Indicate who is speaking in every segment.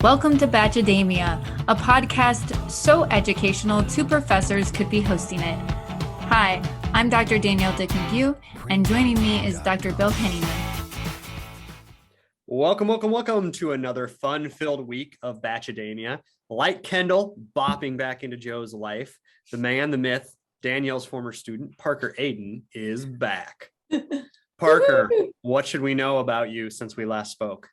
Speaker 1: Welcome to Bachademia, a podcast so educational two professors could be hosting it. Hi, I'm Dr. Danielle Dick-McGew, and joining me is Dr. Bill Henneman.
Speaker 2: Welcome to another fun-filled week of Bachademia. Like Kendall, bopping back into Joe's life, the man, the myth, Danielle's former student, Parker Aden, is back. Parker, what should we know about you since we last spoke?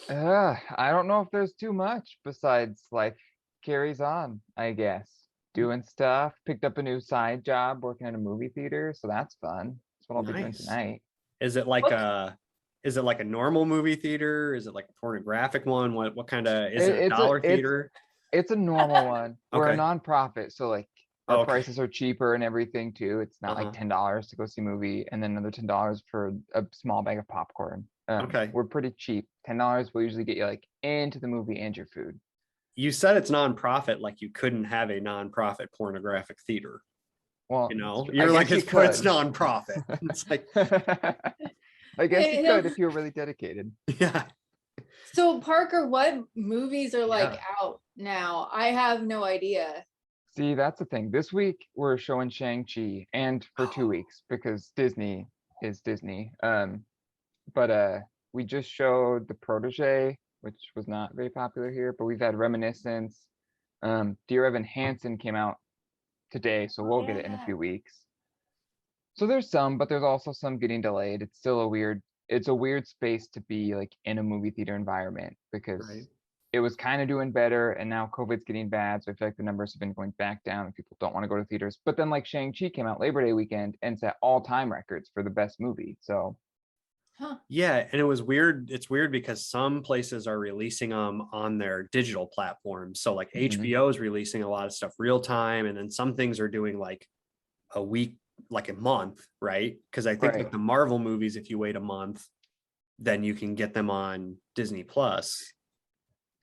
Speaker 3: I don't know if there's too much besides life carries on, I guess. Doing stuff, picked up a new side job working in a movie theater, so that's fun. That's what I'll be doing tonight.
Speaker 2: Is it like a normal movie theater? Is it like a pornographic one? What kind of is it a dollar theater?
Speaker 3: It's a normal one. We're a
Speaker 2: Okay.
Speaker 3: nonprofit, so like our prices are cheaper and everything too. It's not like $10 to go see a movie and then another $10 for a small bag of popcorn. We're pretty cheap. $10 will usually get you like into the movie and your food.
Speaker 2: You said it's nonprofit, like you couldn't have a nonprofit pornographic theater.
Speaker 3: Well,
Speaker 2: you're like, it's nonprofit. It's like,
Speaker 3: I guess you could if you were really dedicated.
Speaker 2: Yeah.
Speaker 1: So Parker, what movies are out now? I have no idea.
Speaker 3: See, that's the thing. This week we're showing Shang-Chi, and for 2 weeks because Disney is Disney. But we just showed The Protege, which was not very popular here, but we've had Reminiscence. Dear Evan Hansen came out today, so we'll get it in a few weeks. So there's some, but there's also some getting delayed. It's still a weird space to be like in a movie theater environment because it was kind of doing better and now COVID's getting bad. So I feel like the numbers have been going back down and people don't want to go to theaters. But then like Shang-Chi came out Labor Day weekend and set all-time records for the best movie. So
Speaker 2: yeah, and it was weird. It's weird because some places are releasing them on their digital platforms. So like HBO is releasing a lot of stuff real time, and then some things are doing like a week, like a month, right? Because I think like the Marvel movies, if you wait a month, then you can get them on Disney Plus.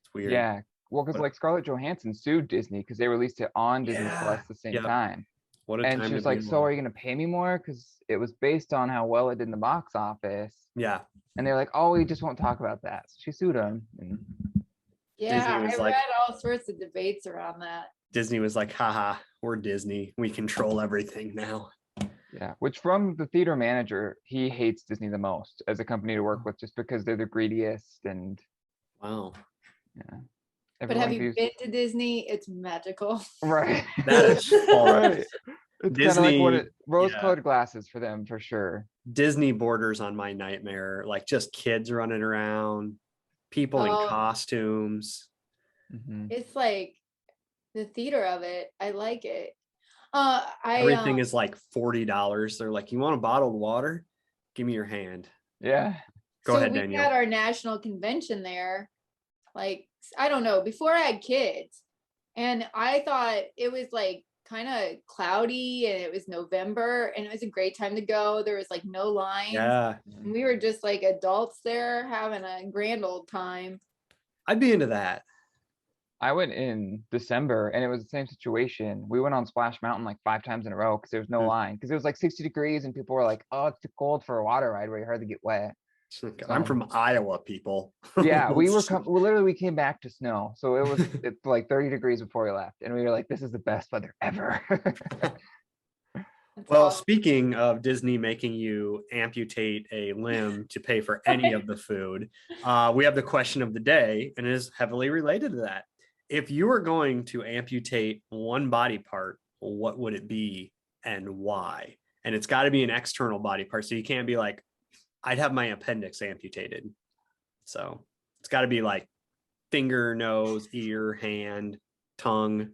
Speaker 2: It's weird.
Speaker 3: Yeah, well, because like Scarlett Johansson sued Disney because they released it on Disney Plus the same time.
Speaker 2: And
Speaker 3: she was like, so are you going to pay me more? Because it was based on how well it did in the box office.
Speaker 2: Yeah.
Speaker 3: And they're like, oh, we just won't talk about that. So she sued them.
Speaker 1: Yeah, I read all sorts of debates around that.
Speaker 2: Disney was like, haha, we're Disney. We control everything now.
Speaker 3: Yeah, which from the theater manager, he hates Disney the most as a company to work with just because they're the greediest and
Speaker 2: wow.
Speaker 3: Yeah.
Speaker 1: But have you been to Disney? It's magical.
Speaker 3: Right.
Speaker 2: That is right.
Speaker 3: It's Disney, kind of like rose-colored glasses for them for sure.
Speaker 2: Disney borders on my nightmare, like just kids running around, people in costumes.
Speaker 1: It's like the theater of it. I like it.
Speaker 2: Everything is like $40. They're like, you want a bottled water? Give me your hand.
Speaker 3: Yeah.
Speaker 2: Go ahead, Danielle.
Speaker 1: We had our national convention there. Like, I don't know, before I had kids, and I thought it was like kind of cloudy and it was November and it was a great time to go. There was like no lines.
Speaker 2: Yeah.
Speaker 1: And we were just like adults there having a grand old time.
Speaker 2: I'd be into that.
Speaker 3: I went in December and it was the same situation. We went on Splash Mountain like 5 times in a row because there was no line because it was like 60 degrees and people were like, oh, it's too cold for a water ride where you hardly get wet.
Speaker 2: I'm from Iowa, people.
Speaker 3: Yeah, we came back to snow. So it's like 30 degrees before we left. And we were like, this is the best weather ever.
Speaker 2: Well, speaking of Disney making you amputate a limb to pay for any of the food, we have the question of the day, and it is heavily related to that. If you were going to amputate one body part, what would it be and why? And it's got to be an external body part. So you can't be like, I'd have my appendix amputated. So it's got to be like finger, nose, ear, hand, tongue,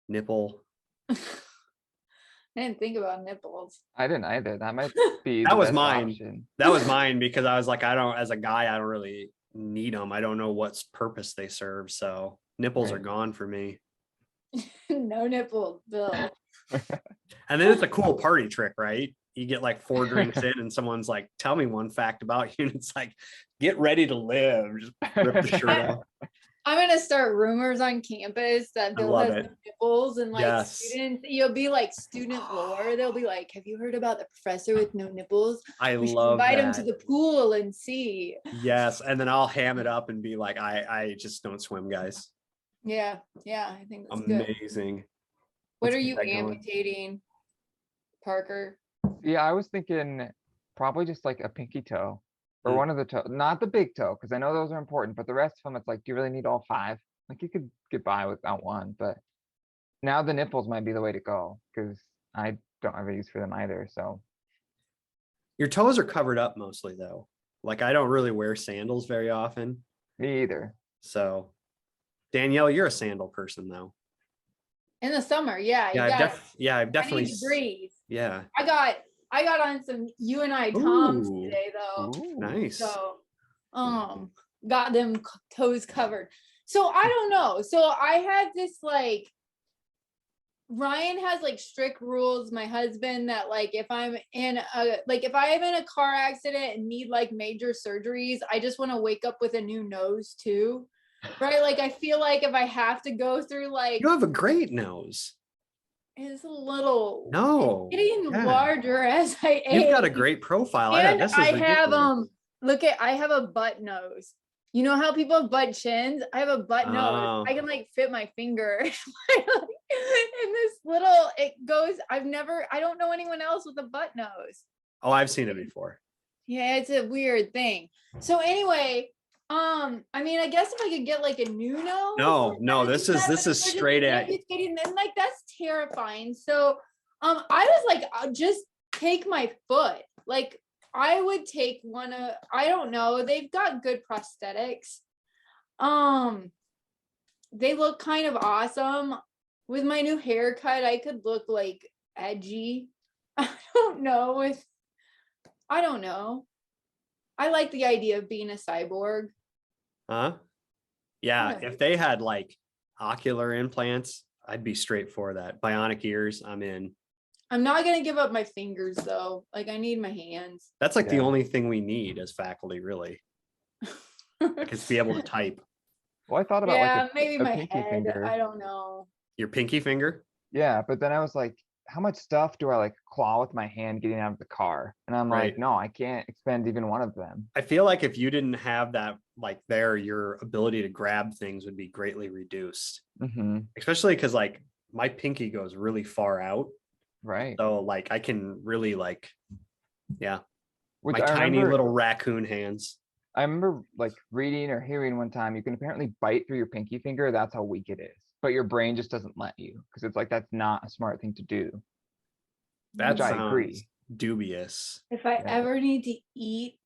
Speaker 2: nipple.
Speaker 1: I didn't think about nipples.
Speaker 3: I didn't either. That might be
Speaker 2: that was mine.
Speaker 3: Option.
Speaker 2: That was mine because I was like, as a guy, I don't really need them. I don't know what purpose they serve. So nipples are gone for me.
Speaker 1: No nipples, Bill.
Speaker 2: And then it's a cool party trick, right? You get like 4 drinks in and someone's like, tell me one fact about you. And it's like, get ready to live. Just rip the shirt off.
Speaker 1: I'm gonna start rumors on campus that
Speaker 2: I
Speaker 1: Bill
Speaker 2: love
Speaker 1: has
Speaker 2: it.
Speaker 1: no nipples, and like
Speaker 2: Yes.
Speaker 1: students, you'll be like student lore. They'll be like, "Have you heard about the professor with no nipples?
Speaker 2: I
Speaker 1: We should
Speaker 2: love
Speaker 1: invite him to
Speaker 2: that.
Speaker 1: the pool and see."
Speaker 2: Yes, and then I'll ham it up and be like, I just don't swim, guys.
Speaker 1: Yeah, I think that's good.
Speaker 2: Amazing.
Speaker 1: What
Speaker 2: Let's
Speaker 1: are
Speaker 2: keep
Speaker 1: you
Speaker 2: that going.
Speaker 1: amputating, Parker?
Speaker 3: Yeah, I was thinking probably just like a pinky toe or
Speaker 2: Mm.
Speaker 3: one of the toe, not the big toe, because I know those are important, but the rest of them, it's like, do you really need all 5? Like you could get by without one, but now the nipples might be the way to go because I don't have a use for them either. So
Speaker 2: Your toes are covered up mostly though. Like I don't really wear sandals very often.
Speaker 3: me either.
Speaker 2: So Danielle, you're a sandal person though.
Speaker 1: In the summer, yeah, you
Speaker 2: Yeah,
Speaker 1: got.
Speaker 2: I've
Speaker 1: I
Speaker 2: definitely
Speaker 1: need to breathe.
Speaker 2: yeah.
Speaker 1: I got on some UNI Toms
Speaker 2: Ooh,
Speaker 1: today though.
Speaker 3: Ooh.
Speaker 2: nice.
Speaker 1: So, got them toes covered. So I don't know. So I had this like, Ryan has like strict rules, my husband, that like if I'm in if I am in a car accident and need like major surgeries, I just want to wake up with a new nose too. Right? Like I feel like if I have to go through like,
Speaker 2: You have a great nose.
Speaker 1: it's a little,
Speaker 2: No.
Speaker 1: it's getting
Speaker 2: Yeah.
Speaker 1: larger as I age.
Speaker 2: You've got a great profile.
Speaker 1: And
Speaker 2: This is
Speaker 1: I have
Speaker 2: ridiculous.
Speaker 1: I have a butt nose. You know how people have butt chins? I have a butt nose.
Speaker 2: Oh.
Speaker 1: I can like fit my finger in this little, it goes, I don't know anyone else with a butt nose.
Speaker 2: Oh, I've seen it before.
Speaker 1: Yeah, it's a weird thing. So anyway, I mean, I guess if I could get like a new nose.
Speaker 2: No, this is straight at you.
Speaker 1: Then like that's terrifying. So I was like, I'll just take my foot. Like I would take one of, I don't know, they've got good prosthetics. They look kind of awesome. With my new haircut, I could look like edgy. I don't know. I like the idea of being a cyborg.
Speaker 2: Huh? Yeah,
Speaker 1: Yeah.
Speaker 2: if they had like ocular implants, I'd be straight for that. Bionic ears, I'm in.
Speaker 1: I'm not gonna give up my fingers though. Like I need my hands.
Speaker 2: That's like the
Speaker 3: Yeah.
Speaker 2: only thing we need as faculty, really. Like is to be able to type.
Speaker 3: Well, I thought about
Speaker 1: Yeah,
Speaker 3: like
Speaker 1: maybe
Speaker 3: a
Speaker 1: my
Speaker 3: pinky
Speaker 1: head.
Speaker 3: finger.
Speaker 1: I don't know.
Speaker 2: Your pinky finger?
Speaker 3: Yeah, but then I was like, how much stuff do I like claw with my hand getting out of the car? And I'm
Speaker 2: Right.
Speaker 3: like, no, I can't expend even one of them.
Speaker 2: I feel like if you didn't have that like there, your ability to grab things would be greatly reduced.
Speaker 3: Mm-hmm.
Speaker 2: Especially because like my pinky goes really far out.
Speaker 3: Right.
Speaker 2: So like I can really like, yeah,
Speaker 3: Which
Speaker 2: my
Speaker 3: I
Speaker 2: tiny
Speaker 3: remember,
Speaker 2: little raccoon hands.
Speaker 3: I remember like reading or hearing one time you can apparently bite through your pinky finger. That's how weak it is. But your brain just doesn't let you because it's like that's not a smart thing to do.
Speaker 2: That
Speaker 3: Which I
Speaker 2: sounds
Speaker 3: agree.
Speaker 2: dubious.
Speaker 1: If I
Speaker 3: Yeah.
Speaker 1: ever need to eat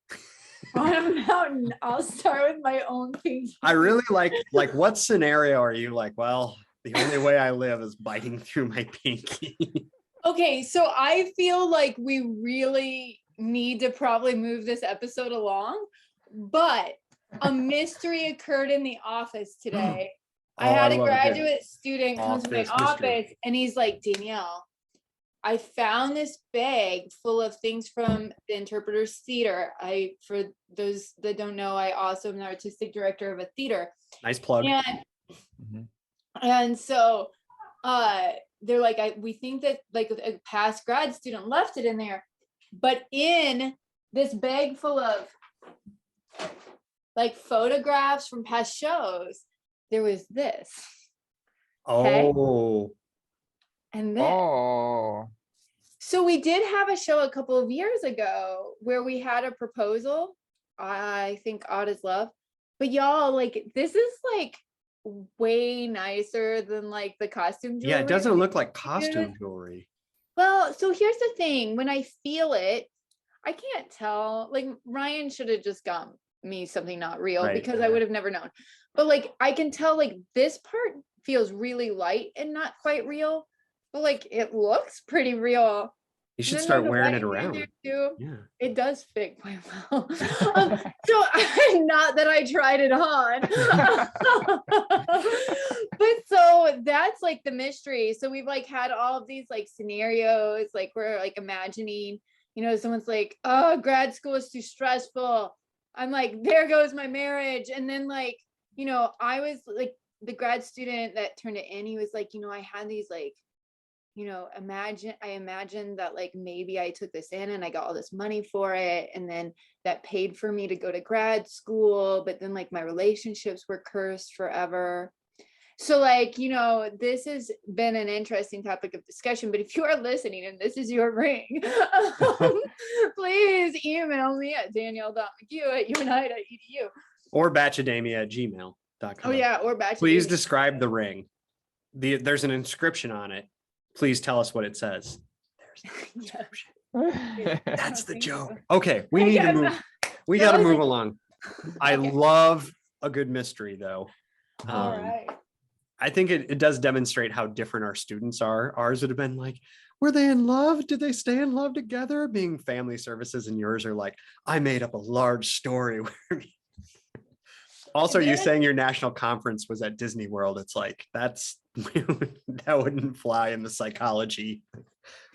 Speaker 1: on a mountain, I'll start with my own pinky.
Speaker 2: I really like what scenario are you like, well, the only way I live is biting through my pinky.
Speaker 1: Okay, so I feel like we really need to probably move this episode along, but a mystery occurred in the office today. I had a
Speaker 2: love it.
Speaker 1: graduate student come to my
Speaker 2: Office mystery.
Speaker 1: office and he's like, Danielle, I found this bag full of things from the Interpreters Theater. For those that don't know, I also am the artistic director of a theater.
Speaker 2: Nice plug.
Speaker 1: And
Speaker 3: Mhm.
Speaker 1: and so they're like, we think that like a past grad student left it in there, but in this bag full of like photographs from past shows, there was this Okay.
Speaker 2: Oh,
Speaker 1: and this.
Speaker 3: Oh,
Speaker 1: So we did have a show a couple of years ago where we had a proposal. I think Odd is Love. But y'all, like, this is like way nicer than like the costume jewelry.
Speaker 2: yeah, it doesn't look like
Speaker 1: Dude.
Speaker 2: costume jewelry.
Speaker 1: Well, so here's the thing. When I feel it, I can't tell. Like Ryan should have just got me something not real
Speaker 2: Right.
Speaker 1: because I would have never known. But like I can tell like this part feels really light and not quite real. But like it looks pretty real.
Speaker 2: You should
Speaker 1: And then
Speaker 2: start
Speaker 1: there's a
Speaker 2: wearing it
Speaker 1: light in there,
Speaker 2: around.
Speaker 1: too.
Speaker 2: Yeah.
Speaker 1: It does fit quite well. So not that I tried it on. But so that's like the mystery. So we've like had all of these like scenarios, like we're like imagining, someone's like, oh, grad school is too stressful. I'm like, there goes my marriage. And then like you know, I was like the grad student that turned it in, he was like, you know, I had these like, you know, I imagined that like maybe I took this in and I got all this money for it. And then that paid for me to go to grad school. But then like my relationships were cursed forever. So like, you know, this has been an interesting topic of discussion, but if you are listening and this is your ring, please email me at danielle.mchugh@uni.edu.
Speaker 2: Or bachademia@gmail.com.
Speaker 1: Oh yeah, or batch.
Speaker 2: Please describe the ring. There's an inscription on it. Please tell us what it says. There's an inscription. That's the joke. Okay, we need to move. We got to move along. I love a good mystery, though.
Speaker 1: All right.
Speaker 2: I think it does demonstrate how different our students are. Ours would have been like, were they in love? Did they stay in love together? Being family services, and yours are like, I made up a large story. Also, you saying your national conference was at Disney World. It's like, that wouldn't fly in the psychology.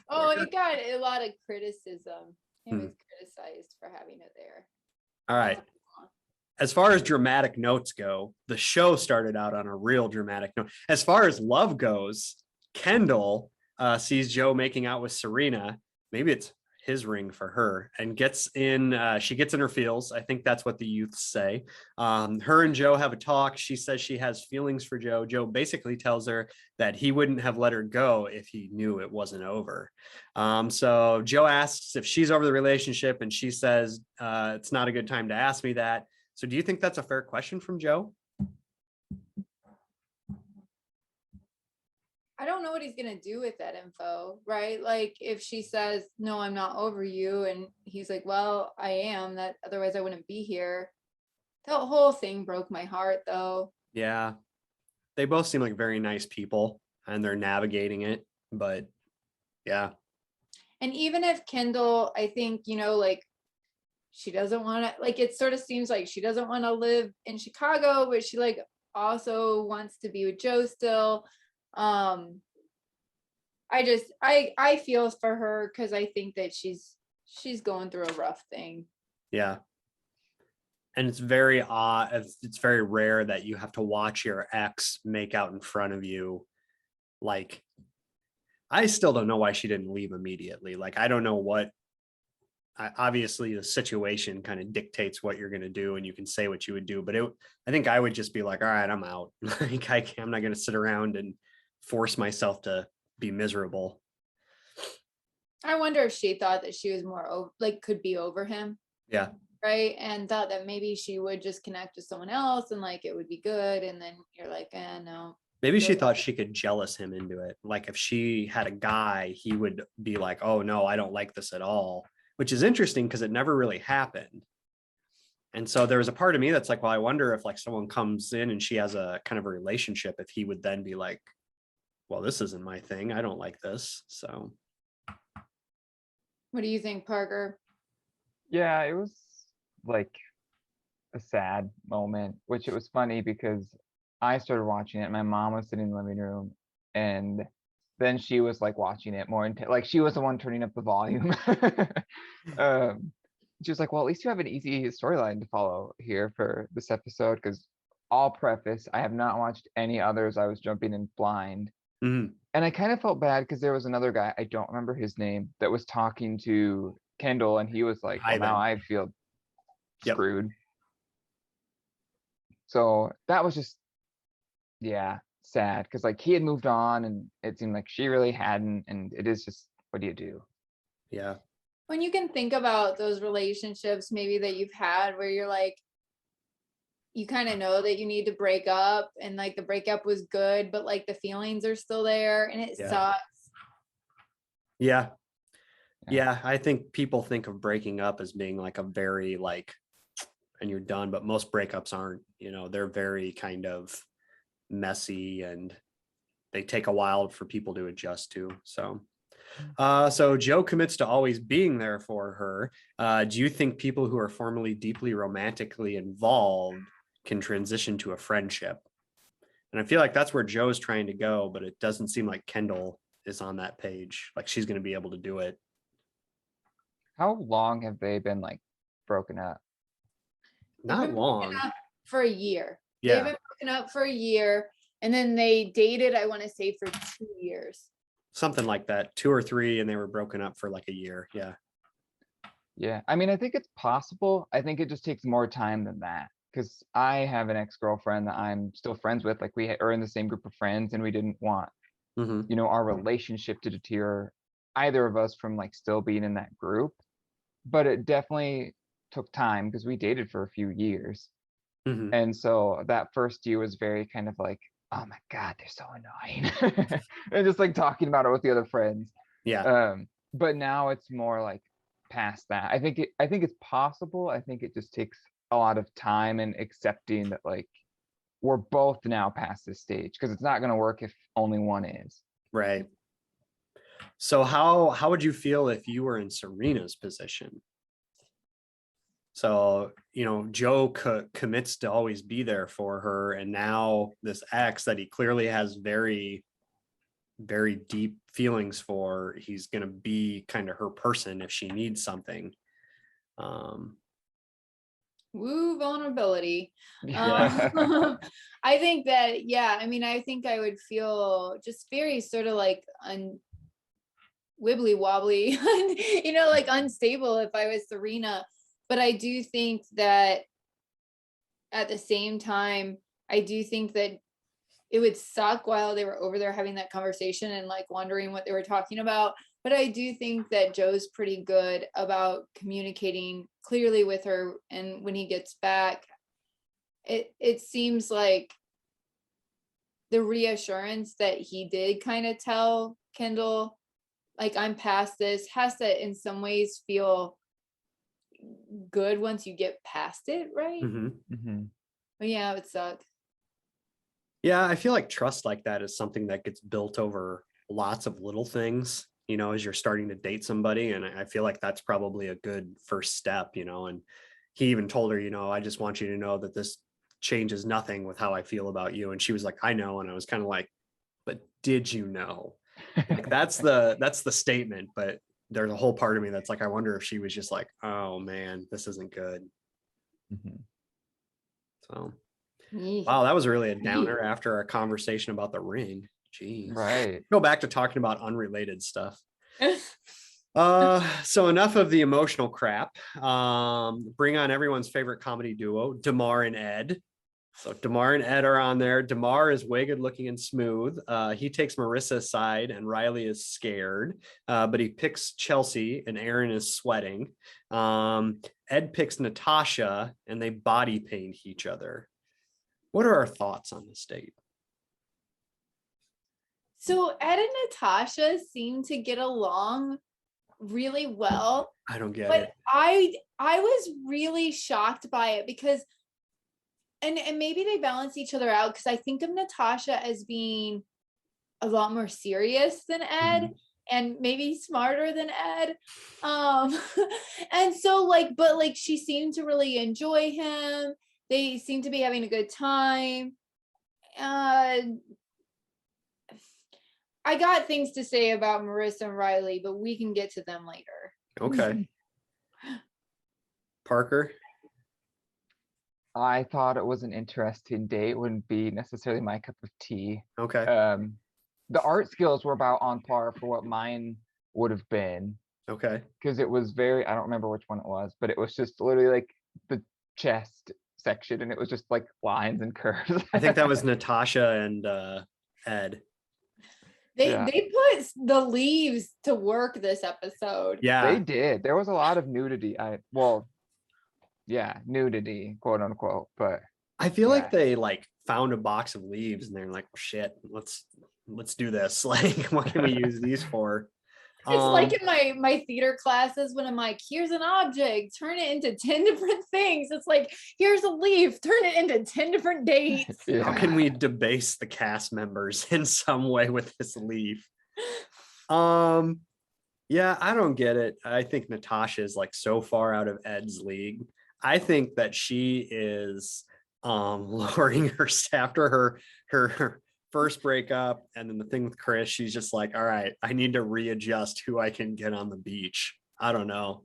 Speaker 1: Oh, it got a lot of criticism. It was criticized for having it there.
Speaker 2: All right. As far as dramatic notes go, the show started out on a real dramatic note. As far as love goes, Kendall sees Joe making out with Serena. Maybe it's his ring for her, and she gets in her feels. I think that's what the youths say. Her and Joe have a talk. She says she has feelings for Joe. Joe basically tells her that he wouldn't have let her go if he knew it wasn't over. So Joe asks if she's over the relationship, and she says, it's not a good time to ask me that. So do you think that's a fair question from Joe?
Speaker 1: I don't know what he's going to do with that info, right? Like if she says, no, I'm not over you. And he's like, well, I am, that otherwise I wouldn't be here. That whole thing broke my heart though.
Speaker 2: Yeah. They both seem like very nice people and they're navigating it, but yeah.
Speaker 1: And even if Kendall, I think, you know, like she doesn't want to, like, it sort of seems like she doesn't want to live in Chicago, but she like also wants to be with Joe still. I feel for her because I think that she's going through a rough thing.
Speaker 2: Yeah. And it's very odd. It's very rare that you have to watch your ex make out in front of you. Like, I still don't know why she didn't leave immediately. Like, I don't know what, obviously the situation kind of dictates what you're going to do and you can say what you would do. But I think I would just be like, all right, I'm out. Like, I'm not going to sit around and force myself to be miserable.
Speaker 1: I wonder if she thought that she was more could be over him.
Speaker 2: Yeah.
Speaker 1: Right. And thought that maybe she would just connect with someone else and like it would be good. And then you're like, no.
Speaker 2: Maybe she thought she could jealous him into it. Like if she had a guy, he would be like, oh no, I don't like this at all, which is interesting because it never really happened. And so there was a part of me that's like, well, I wonder if like someone comes in and she has a kind of a relationship, if he would then be like, well, this isn't my thing. I don't like this. So.
Speaker 1: What do you think, Parker?
Speaker 3: Yeah, it was like a sad moment, which it was funny because I started watching it. My mom was sitting in the living room, and then she was like watching it more like she was the one turning up the volume. She was like, well, at least you have an easy storyline to follow here for this episode, because I'll preface, I have not watched any others. I was jumping in blind.
Speaker 2: Mm-hmm.
Speaker 3: And I kind of felt bad because there was another guy, I don't remember his name, that was talking to Kendall, and he was like, well, now I feel screwed. Yep. So that was just, yeah, sad, because like he had moved on and it seemed like she really hadn't, and it is just, what do you do?
Speaker 2: Yeah.
Speaker 1: When you can think about those relationships maybe that you've had where you're like, you kind of know that you need to break up and like the breakup was good, but like the feelings are still there and it sucks.
Speaker 2: Yeah. Yeah. I think people think of breaking up as being like a very like, and you're done, but most breakups aren't, you know, they're very kind of messy and they take a while for people to adjust to. So Joe commits to always being there for her. Do you think people who are formerly deeply romantically involved can transition to a friendship? And I feel like that's where Joe's trying to go, but it doesn't seem like Kendall is on that page. Like she's going to be able to do it.
Speaker 3: How long have they been like broken up?
Speaker 2: Not long.
Speaker 1: For a year. They've
Speaker 2: Yeah,
Speaker 1: been broken up for a year, and then they dated, I want to say, for 2 years.
Speaker 2: something like that, 2 or 3, and they were broken up for like a year. Yeah.
Speaker 3: Yeah, I mean, I think it's possible. I think it just takes more time than that. Because I have an ex-girlfriend that I'm still friends with. Like we are in the same group of friends, and we didn't want,
Speaker 2: Hmm.
Speaker 3: our relationship to deter either of us from like still being in that group. But it definitely took time because we dated for a few years.
Speaker 2: Hmm.
Speaker 3: And so that first year was very kind of like, oh my God, they're so annoying. And just like talking about it with the other friends.
Speaker 2: Yeah.
Speaker 3: But now it's more like past that. I think it's possible. I think it just takes a lot of time and accepting that like we're both now past this stage because it's not going to work if only one is.
Speaker 2: Right. So how would you feel if you were in Serena's position? So, Joe commits to always be there for her. And now this ex that he clearly has very, very deep feelings for, he's going to be kind of her person if she needs something. Um,
Speaker 1: Woo, vulnerability.
Speaker 3: Yeah.
Speaker 1: I think that, yeah, I mean, I think I would feel just very sort of like wibbly wobbly, like unstable if I was Serena. But I do think that at the same time, I do think that it would suck while they were over there having that conversation and like wondering what they were talking about. But I do think that Joe's pretty good about communicating clearly with her. And when he gets back, it seems like the reassurance that he did kind of tell Kendall, like, I'm past this, has to in some ways feel good once you get past it, right?
Speaker 2: mhm.
Speaker 3: Mhm.
Speaker 1: But yeah, it would suck.
Speaker 2: Yeah, I feel like trust like that is something that gets built over lots of little things, as you're starting to date somebody. And I feel like that's probably a good first step, and he even told her, I just want you to know that this changes nothing with how I feel about you. And she was like, I know. And I was kind of like, but did you know? Like that's the statement. But there's a whole part of me that's like, I wonder if she was just like, oh man, this isn't good.
Speaker 3: Mhm.
Speaker 2: So
Speaker 1: Yeesh.
Speaker 2: wow, that was really a downer after our conversation about the ring. Jeez.
Speaker 3: Right.
Speaker 2: Go back to talking about unrelated stuff. So enough of the emotional crap. Bring on everyone's favorite comedy duo, Damar and Ed. So Damar and Ed are on there. Damar is way good looking and smooth. He takes Marissa aside and Riley is scared, but he picks Chelsea and Aaron is sweating. Ed picks Natasha and they body paint each other. What are our thoughts on this date?
Speaker 1: So Ed and Natasha seem to get along really well,
Speaker 2: I don't get
Speaker 1: but
Speaker 2: it.
Speaker 1: I was really shocked by it because and maybe they balance each other out because I think of Natasha as being a lot more serious than Ed
Speaker 2: Mhm.
Speaker 1: and maybe smarter than Ed. And so but she seemed to really enjoy him. They seem to be having a good time. Uh I got things to say about Marissa and Riley, but we can get to them later.
Speaker 2: Okay. Parker?
Speaker 3: I thought it was an interesting date. Wouldn't be necessarily my cup of tea.
Speaker 2: Okay.
Speaker 3: The art skills were about on par for what mine would have been
Speaker 2: Okay.
Speaker 3: because it was very, I don't remember which one it was, but it was just literally like the chest section and it was just like lines and curves.
Speaker 2: I think that was Natasha and Ed.
Speaker 3: Yeah.
Speaker 1: They put the leaves to work this episode.
Speaker 3: They
Speaker 2: Yeah.
Speaker 3: did. There was a lot of nudity. Yeah, nudity, quote unquote. But
Speaker 2: I feel like
Speaker 3: yeah,
Speaker 2: they like found a box of leaves and they're like, oh, shit, let's do this. Like, what can we use these for?
Speaker 1: It's like in my theater classes when I'm like, here's an object, turn it into 10 different things. It's like, here's a leaf, turn it into 10 different dates.
Speaker 2: How
Speaker 3: yeah.
Speaker 2: can we debase the cast members in some way with this leaf? Yeah, I don't get it. I think Natasha is like so far out of Ed's league. I think that she is lowering her after her first breakup and then the thing with Chris, she's just like, all right, I need to readjust who I can get on the beach. I don't know.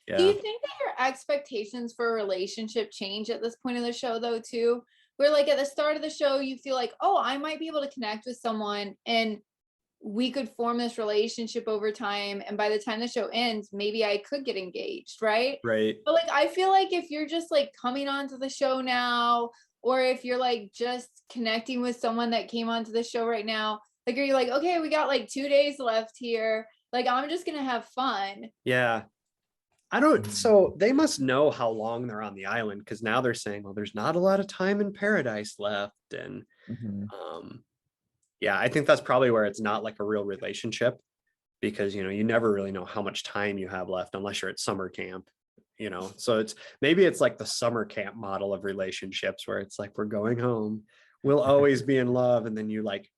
Speaker 1: Do
Speaker 2: Yeah.
Speaker 1: you think that your expectations for a relationship change at this point in the show though too? where like at the start of the show, you feel like, oh, I might be able to connect with someone and we could form this relationship over time. And by the time the show ends, maybe I could get engaged, right?
Speaker 2: Right.
Speaker 1: But like, I feel like if you're just like coming onto the show now, or if you're like just connecting with someone that came onto the show right now, like, are you like, okay, we got like 2 days left here. Like, I'm just going to have fun.
Speaker 2: Yeah. I don't, so they must know how long they're on the island, because now they're saying, well, there's not a lot of time in paradise left. And yeah, I think that's probably where it's not like a real relationship, because, you know, you never really know how much time you have left unless you're at summer camp, you know. So it's maybe it's like the summer camp model of relationships where it's like, we're going home, we'll always be in love. And then you like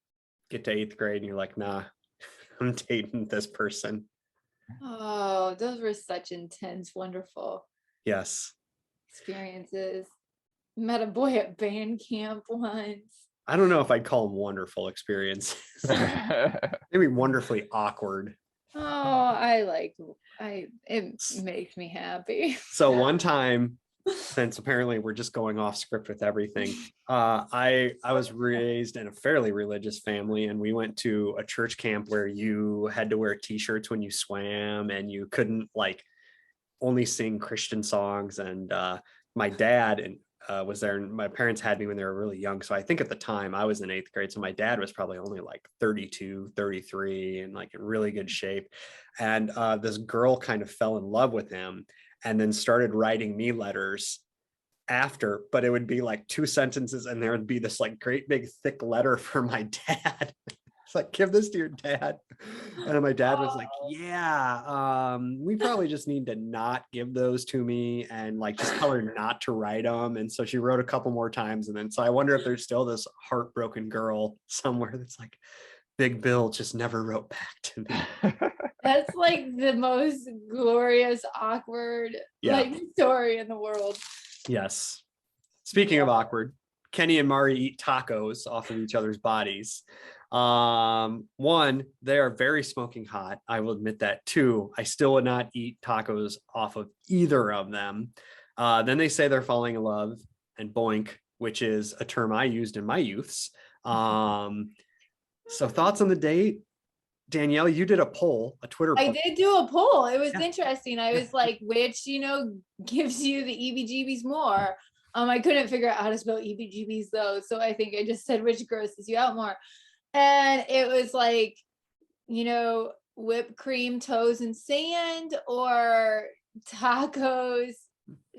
Speaker 2: get to 8th grade and you're like, nah, I'm dating this person.
Speaker 1: Oh, those were such intense, wonderful
Speaker 2: Yes.
Speaker 1: experiences. Met a boy at band camp once.
Speaker 2: I don't know if I'd call them wonderful experiences. Maybe wonderfully awkward.
Speaker 1: Oh, it makes me happy.
Speaker 2: So one time, since apparently we're just going off script with everything, I was raised in a fairly religious family, and we went to a church camp where you had to wear t-shirts when you swam, and you couldn't like only sing Christian songs. And my dad was there, and my parents had me when they were really young. So I think at the time I was in 8th grade. So my dad was probably only like 32, 33 and like in really good shape. And this girl kind of fell in love with him and then started writing me letters after, but it would be like 2 sentences and there would be this like great big thick letter for my dad. It's like, give this to your dad. And then my dad was like, yeah, we probably just need to not give those to me and like just tell her not to write them. And so she wrote a couple more times. And then, so I wonder if there's still this heartbroken girl somewhere that's like, Big Bill just never wrote back to me.
Speaker 1: That's like the most glorious, awkward like story in the world.
Speaker 2: Yes. Speaking of awkward, Kenny and Mari eat tacos off of each other's bodies. One, they are very smoking hot. I will admit that. 2, I still would not eat tacos off of either of them. Then they say they're falling in love, and boink, which is a term I used in my youths. So thoughts on the date? Danielle, you did a poll, a Twitter poll.
Speaker 1: I did do a poll. It was interesting. I was like, which, gives you the EBGBs more? I couldn't figure out how to spell EBGBs though. So I think I just said which grosses you out more. And it was like, whipped cream, toes and sand, or tacos,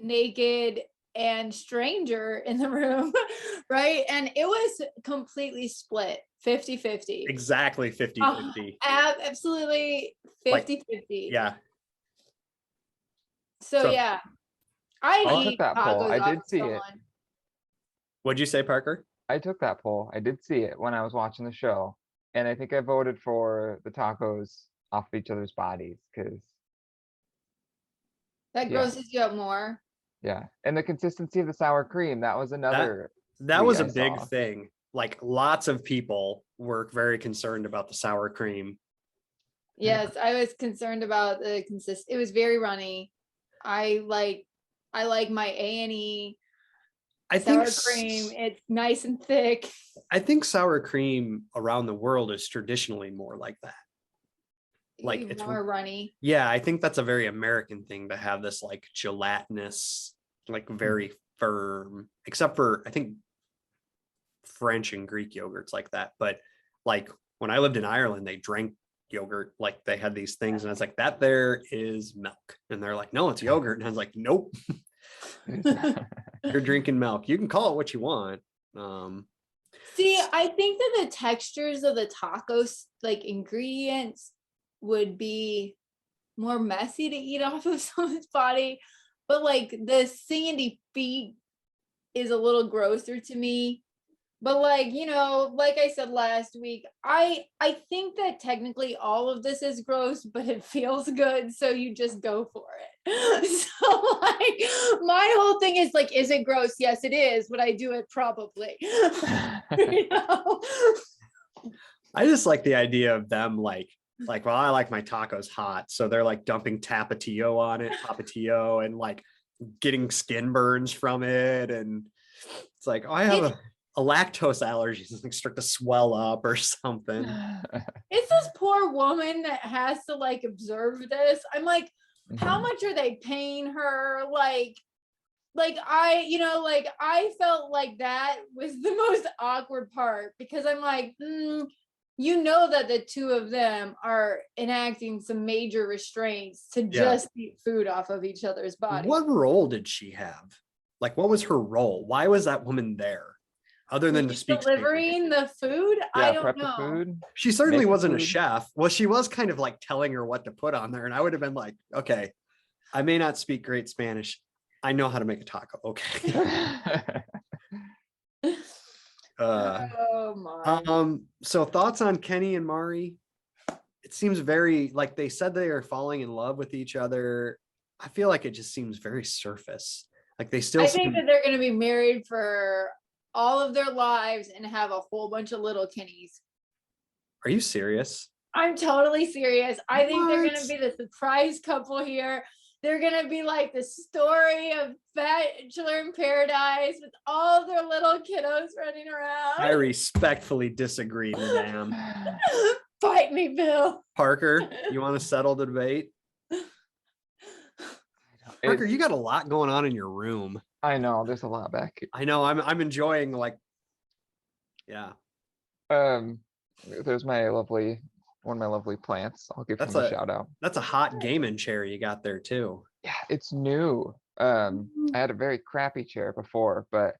Speaker 1: naked and stranger in the room. Right. And it was completely split 50-50.
Speaker 2: Exactly 50-50.
Speaker 1: Absolutely 50-50.
Speaker 2: Yeah.
Speaker 1: So yeah, I
Speaker 3: took that poll. I did see it.
Speaker 2: What'd you say, Parker?
Speaker 3: I took that poll. I did see it when I was watching the show. And I think I voted for the tacos off of each other's bodies because
Speaker 1: that grosses you out more.
Speaker 3: Yeah. And the consistency of the sour cream, that was another.
Speaker 2: That was a big thing. Like lots of people were very concerned about the sour cream.
Speaker 1: Yes, I was concerned about the it was very runny. I like my A&E sour cream. It's nice and thick.
Speaker 2: I think sour cream around the world is traditionally more like that. Like it's
Speaker 1: more runny.
Speaker 2: Yeah, I think that's a very American thing to have this like gelatinous, like very firm, except for I think French and Greek yogurts like that. But like when I lived in Ireland, they drank yogurt, like they had these things and I was like, that there is milk, and they're like, no, it's yogurt, and I was like, nope. You're drinking milk. You can call it what you want.
Speaker 1: See, I think that the textures of the tacos, like ingredients, would be more messy to eat off of someone's body, but like the sandy feet is a little grosser to me. But like, like I said last week, I think that technically all of this is gross, but it feels good, so you just go for it. So like my whole thing is like, is it gross? Yes, it is. Would I do it? Probably.
Speaker 2: I just like the idea of them like, well, I like my tacos hot, so they're like dumping tapatio on it, and like getting skin burns from it, and It's like, oh, I have a lactose allergy. It's start to swell up or something.
Speaker 1: It's this poor woman that has to like observe this. I'm like, how much are they paying her? Like I, like I felt like that was the most awkward part because I'm like, that the two of them are enacting some major restraints to just eat food off of each other's body.
Speaker 2: What role did she have? Like, what was her role? Why was that woman there? Other than to speak
Speaker 1: delivering the food? I don't know.
Speaker 3: Food,
Speaker 2: she certainly wasn't a chef. Well, she was kind of like telling her what to put on there. And I would have been like, okay, I may not speak great Spanish. I know how to make a taco. Okay.
Speaker 1: Oh my.
Speaker 2: So thoughts on Kenny and Mari? It seems very like they said they are falling in love with each other. I feel like it just seems very surface. Like they still
Speaker 1: I think that they're going to be married for all of their lives and have a whole bunch of little Kennys.
Speaker 2: Are you serious?
Speaker 1: I'm totally serious. I think they're going to be the surprise couple here. They're going to be like the story of Bachelor in Paradise with all their little kiddos running around.
Speaker 2: I respectfully disagree, madam.
Speaker 1: Fight me, Bill.
Speaker 2: Parker, you want to settle the debate? Parker, you got a lot going on in your room.
Speaker 3: I know, there's a lot back here.
Speaker 2: I know, I'm enjoying yeah.
Speaker 3: There's one of my lovely plants. I'll give him a shout out.
Speaker 2: That's a hot gaming chair you got there too.
Speaker 3: Yeah, it's new. I had a very crappy chair before, but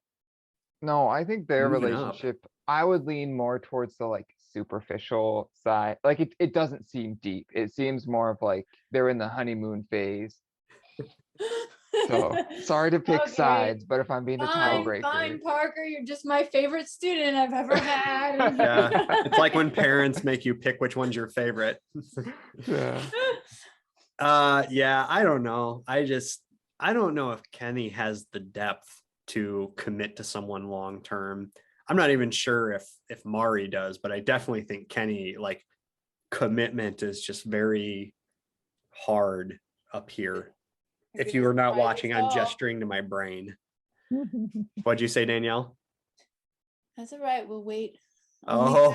Speaker 3: no, I think their relationship, I would lean more towards the like superficial side. Like it doesn't seem deep. It seems more of like they're in the honeymoon phase. So sorry to pick sides, but if I'm being a tiebreaker.
Speaker 1: Fine, Parker, you're just my favorite student I've ever had.
Speaker 2: Yeah, it's like when parents make you pick which one's your favorite.
Speaker 3: Yeah.
Speaker 2: Yeah, I don't know. I don't know if Kenny has the depth to commit to someone long term. I'm not even sure if Mari does, but I definitely think Kenny, like, commitment is just very hard up here. If you are not watching, I'm gesturing to my brain. What'd you say, Danielle?
Speaker 1: That's all right. We'll wait.
Speaker 2: You're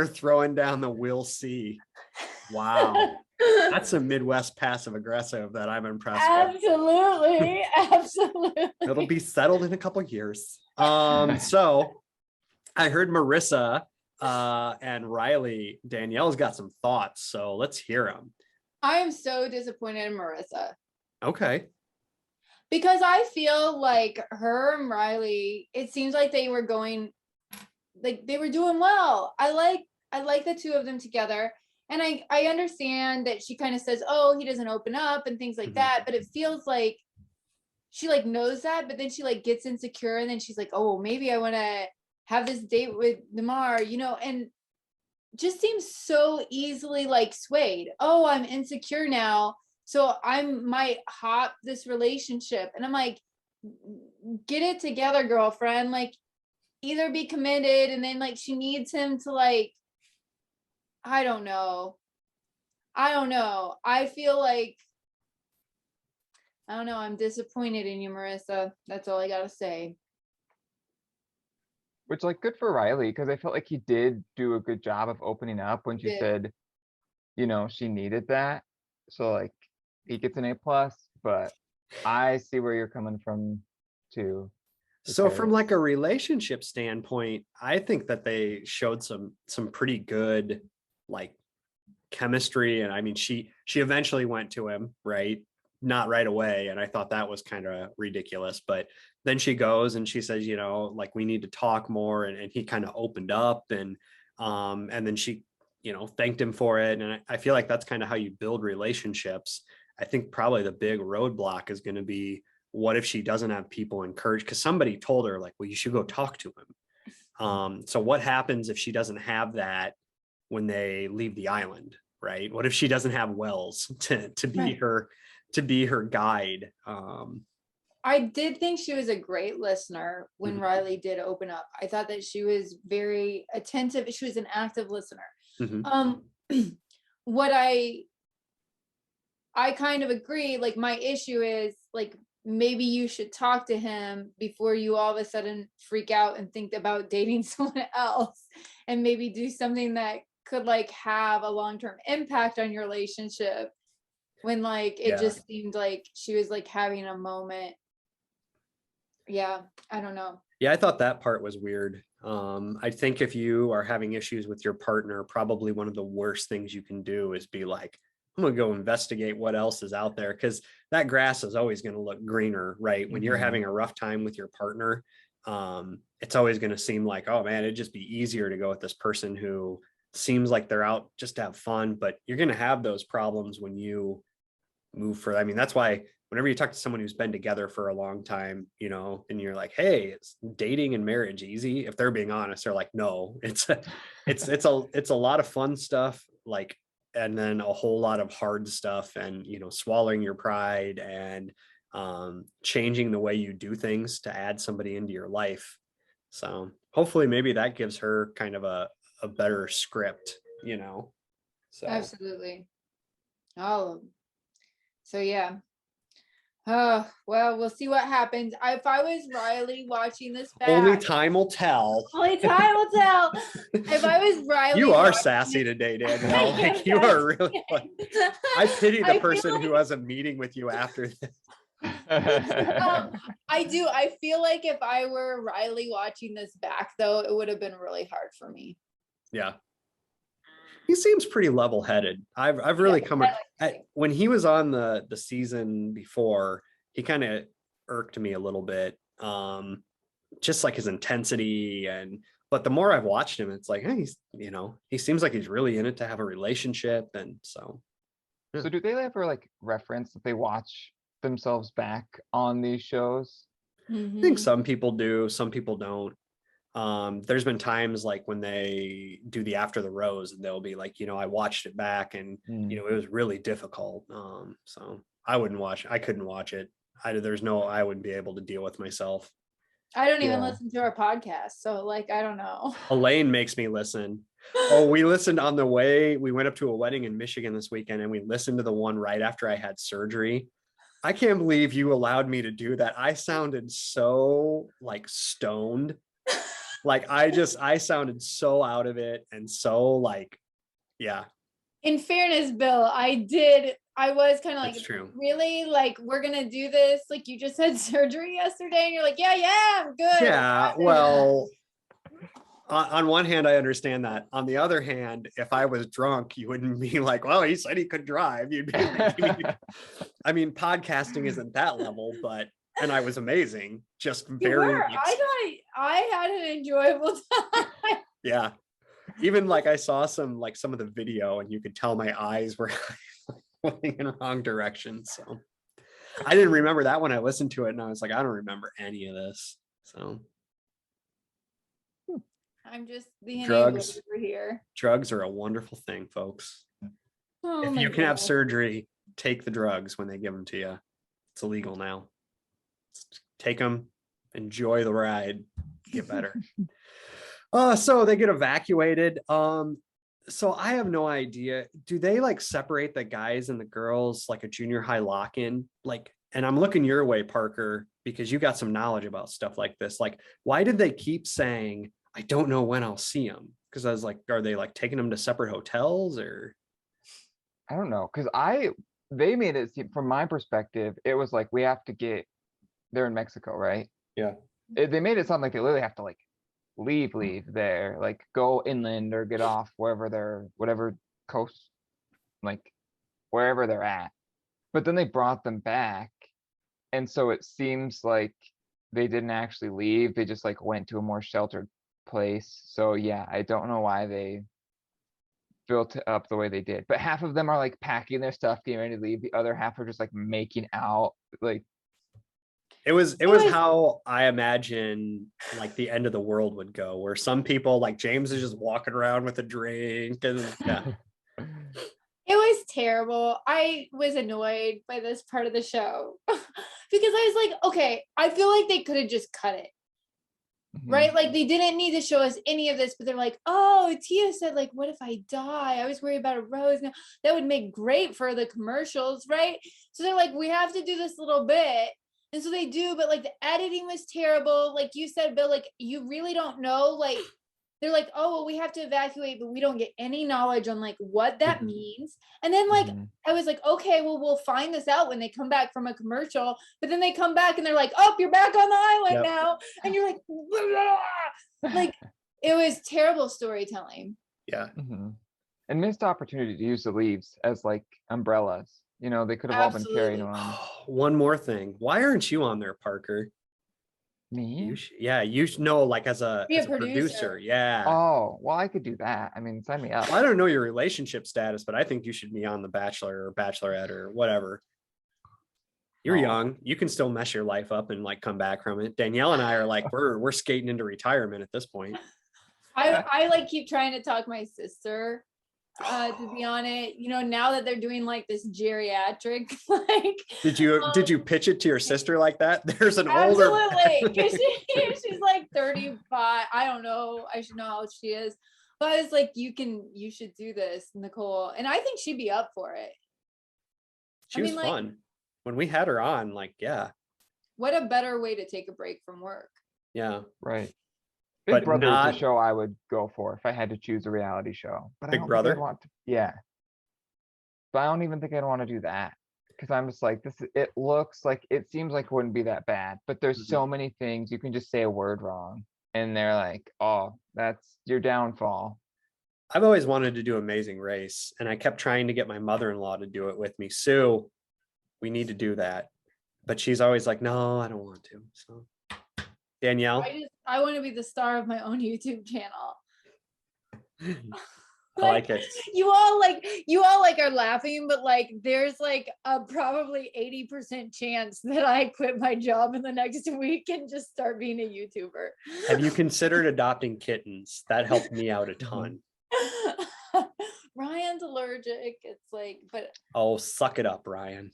Speaker 2: throwing down the we'll see. Wow. That's a Midwest passive aggressive that I'm impressed
Speaker 1: with. Absolutely.
Speaker 2: It'll be settled in a couple of years. So I heard Marissa and Riley, Danielle's got some thoughts, so let's hear them.
Speaker 1: I am so disappointed in Marissa.
Speaker 2: Okay.
Speaker 1: Because I feel like her and Riley, it seems like they were doing well. I like the two of them together. And I understand that she kind of says, oh, he doesn't open up and things like that. But it feels like she like knows that, but then she like gets insecure and then she's like, oh, maybe I want to have this date with Namar, and just seems so easily like swayed. Oh, I'm insecure now, so I might hop this relationship. And I'm like, get it together, girlfriend. Like, either be committed, and then like she needs him to like, I don't know. I feel like, I don't know. I'm disappointed in you, Marissa. That's all I gotta say.
Speaker 3: Which, like, good for Riley, because I felt like he did do a good job of opening up when she said, she needed that. So, like, he gets an A+, but I see where you're coming from, too.
Speaker 2: So from like a relationship standpoint, I think that they showed some pretty good, like, chemistry. And I mean, she eventually went to him, right? Not right away. And I thought that was kind of ridiculous, but then she goes and she says, like, we need to talk more. And he kind of opened up and then she, thanked him for it. And I feel like that's kind of how you build relationships. I think probably the big roadblock is going to be, what if she doesn't have people encouraged? Because somebody told her, like, well, you should go talk to him. So what happens if she doesn't have that when they leave the island, right? What if she doesn't have Wells to be her guide?
Speaker 1: I did think she was a great listener when Riley did open up. I thought that she was very attentive. She was an active listener. What I kind of agree, like, my issue is, like, maybe you should talk to him before you all of a sudden freak out and think about dating someone else, and maybe do something that could like have a long-term impact on your relationship, when like it just seemed like she was like having a moment. Yeah, I don't know.
Speaker 2: Yeah, I thought that part was weird. I think if you are having issues with your partner, probably one of the worst things you can do is be like, I'm gonna go investigate what else is out there, because that grass is always going to look greener, right? When you're having a rough time with your partner, it's always going to seem like, oh man, it'd just be easier to go with this person who seems like they're out just to have fun. But you're going to have those problems when you move for, I mean, that's why whenever you talk to someone who's been together for a long time, you know, and you're like, hey, it's dating and marriage easy, if they're being honest, they're like, no, it's a lot of fun stuff, like, and then a whole lot of hard stuff, and, you know, swallowing your pride and changing the way you do things to add somebody into your life. So hopefully maybe that gives her kind of a better script, you know. So
Speaker 1: Absolutely. Oh, so yeah. Oh, well, we'll see what happens. If I was Riley watching this back,
Speaker 2: only time will tell.
Speaker 1: only time will tell. If I was Riley,
Speaker 2: You are sassy today, Danielle. Like, you are really fun. I pity the person who has a meeting with you after this.
Speaker 1: I do. I feel like if I were Riley watching this back, though, it would have been really hard for me.
Speaker 2: Yeah. He seems pretty level-headed. I've really come when he was on the season before, he kind of irked me a little bit. Just like his intensity, but the more I've watched him, it's like, hey, he's, you know, he seems like he's really in it to have a relationship. And so yeah.
Speaker 3: So do they ever like reference that they watch themselves back on these shows?
Speaker 2: I think some people do, some people don't. There's been times like when they do the After the Rose, and they'll be like, you know, I watched it back and you know, it was really difficult. So I couldn't watch it. I wouldn't be able to deal with myself.
Speaker 1: I don't even listen to our podcast, so like, I don't know.
Speaker 2: Elaine makes me listen. Oh, we listened on the way. We went up to a wedding in Michigan this weekend, and we listened to the one right after I had surgery. I can't believe you allowed me to do that. I sounded so like stoned. Like I sounded so out of it, and so like, yeah.
Speaker 1: In fairness, Bill, I was kind of like,
Speaker 2: true.
Speaker 1: Really? Like, we're gonna do this? Like, you just had surgery yesterday, and you're like, yeah, I'm good.
Speaker 2: Yeah, well, on one hand, I understand that. On the other hand, if I was drunk, you wouldn't be like, well, he said he could drive. You'd be, I mean, podcasting isn't that level, and I was amazing. Just very.
Speaker 1: I had an enjoyable time.
Speaker 2: Yeah. Even like I saw some of the video, and you could tell my eyes were going in the wrong direction. So I didn't remember that when I listened to it, and I was like, I don't remember any of this. So
Speaker 1: I'm just being
Speaker 2: drugs
Speaker 1: over here.
Speaker 2: Drugs are a wonderful thing, folks. If you can have surgery, take the drugs when they give them to you. It's illegal now. Take them, enjoy the ride, get better. So they get evacuated. So I have no idea. Do they like separate the guys and the girls like a junior high lock-in? Like, and I'm looking your way, Parker, because you got some knowledge about stuff like this. Like, why did they keep saying, I don't know when I'll see them? Because I was like, are they like taking them to separate hotels, or?
Speaker 3: I don't know, because they made it seem, from my perspective, it was like, we have to they're in Mexico, right?
Speaker 2: Yeah.
Speaker 3: They made it sound like they literally have to like leave there, like go inland or get off whatever coast, like wherever they're at. But then they brought them back, and so it seems like they didn't actually leave. They just like went to a more sheltered place. So yeah, I don't know why they built it up the way they did. But half of them are like packing their stuff, getting ready to leave. The other half are just like making out. Like,
Speaker 2: It was how I imagine like the end of the world would go, where some people like James is just walking around with a drink, and yeah.
Speaker 1: It was terrible. I was annoyed by this part of the show because I was like, okay, I feel like they could have just cut it. Right? Like, they didn't need to show us any of this, but they're like, oh, Tia said, like, what if I die? I was worried about a rose. Now that would make great for the commercials, right? So they're like, we have to do this little bit. And so they do, but like the editing was terrible. Like you said, Bill, like you really don't know. Like they're like, oh, well, we have to evacuate, but we don't get any knowledge on like what that means. And then like I was like, okay, well, we'll find this out when they come back from a commercial. But then they come back and they're like, oh, you're back on the island now. And you're like, like it was terrible storytelling.
Speaker 2: Yeah.
Speaker 3: And missed opportunity to use the leaves as like umbrellas. You know, they could have all been carrying
Speaker 1: Absolutely.
Speaker 3: on.
Speaker 2: One more thing. Why aren't you on there, Parker?
Speaker 3: Me?
Speaker 2: You should know, like as a,
Speaker 1: Be a
Speaker 2: producer. Yeah.
Speaker 3: Oh, well, I could do that. I mean, sign me up.
Speaker 2: I don't know your relationship status, but I think you should be on The Bachelor or Bachelorette or whatever. You're young. You can still mess your life up and like come back from it. Danielle and I are like, we're skating into retirement at this point.
Speaker 1: I like keep trying to talk my sister to be on it, you know, now that they're doing like this geriatric, like
Speaker 2: did you pitch it to your sister like that? There's an
Speaker 1: absolutely,
Speaker 2: older
Speaker 1: she's like 35. I don't know, I should know how old she is, but I was like, you should do this, Nicole, and I think she'd be up for it.
Speaker 2: She was fun when we had her on, like, yeah,
Speaker 1: what a better way to take a break from work.
Speaker 2: Yeah,
Speaker 3: right. Big Brother is a show I would go for if I had to choose a reality show. But
Speaker 2: Big Brother?
Speaker 3: Yeah. But I don't even think I'd want to do that. Because I'm just like, it looks like, it seems like it wouldn't be that bad. But there's so many things, you can just say a word wrong. And they're like, oh, that's your downfall.
Speaker 2: I've always wanted to do Amazing Race. And I kept trying to get my mother-in-law to do it with me. Sue, we need to do that. But she's always like, no, I don't want to. So Danielle?
Speaker 1: I want to be the star of my own YouTube channel.
Speaker 2: I like it.
Speaker 1: You all like are laughing, but like there's like a probably 80% chance that I quit my job in the next week and just start being a YouTuber.
Speaker 2: Have you considered adopting kittens? That helped me out a ton.
Speaker 1: Ryan's allergic. It's like, but
Speaker 2: oh, suck it up, Ryan.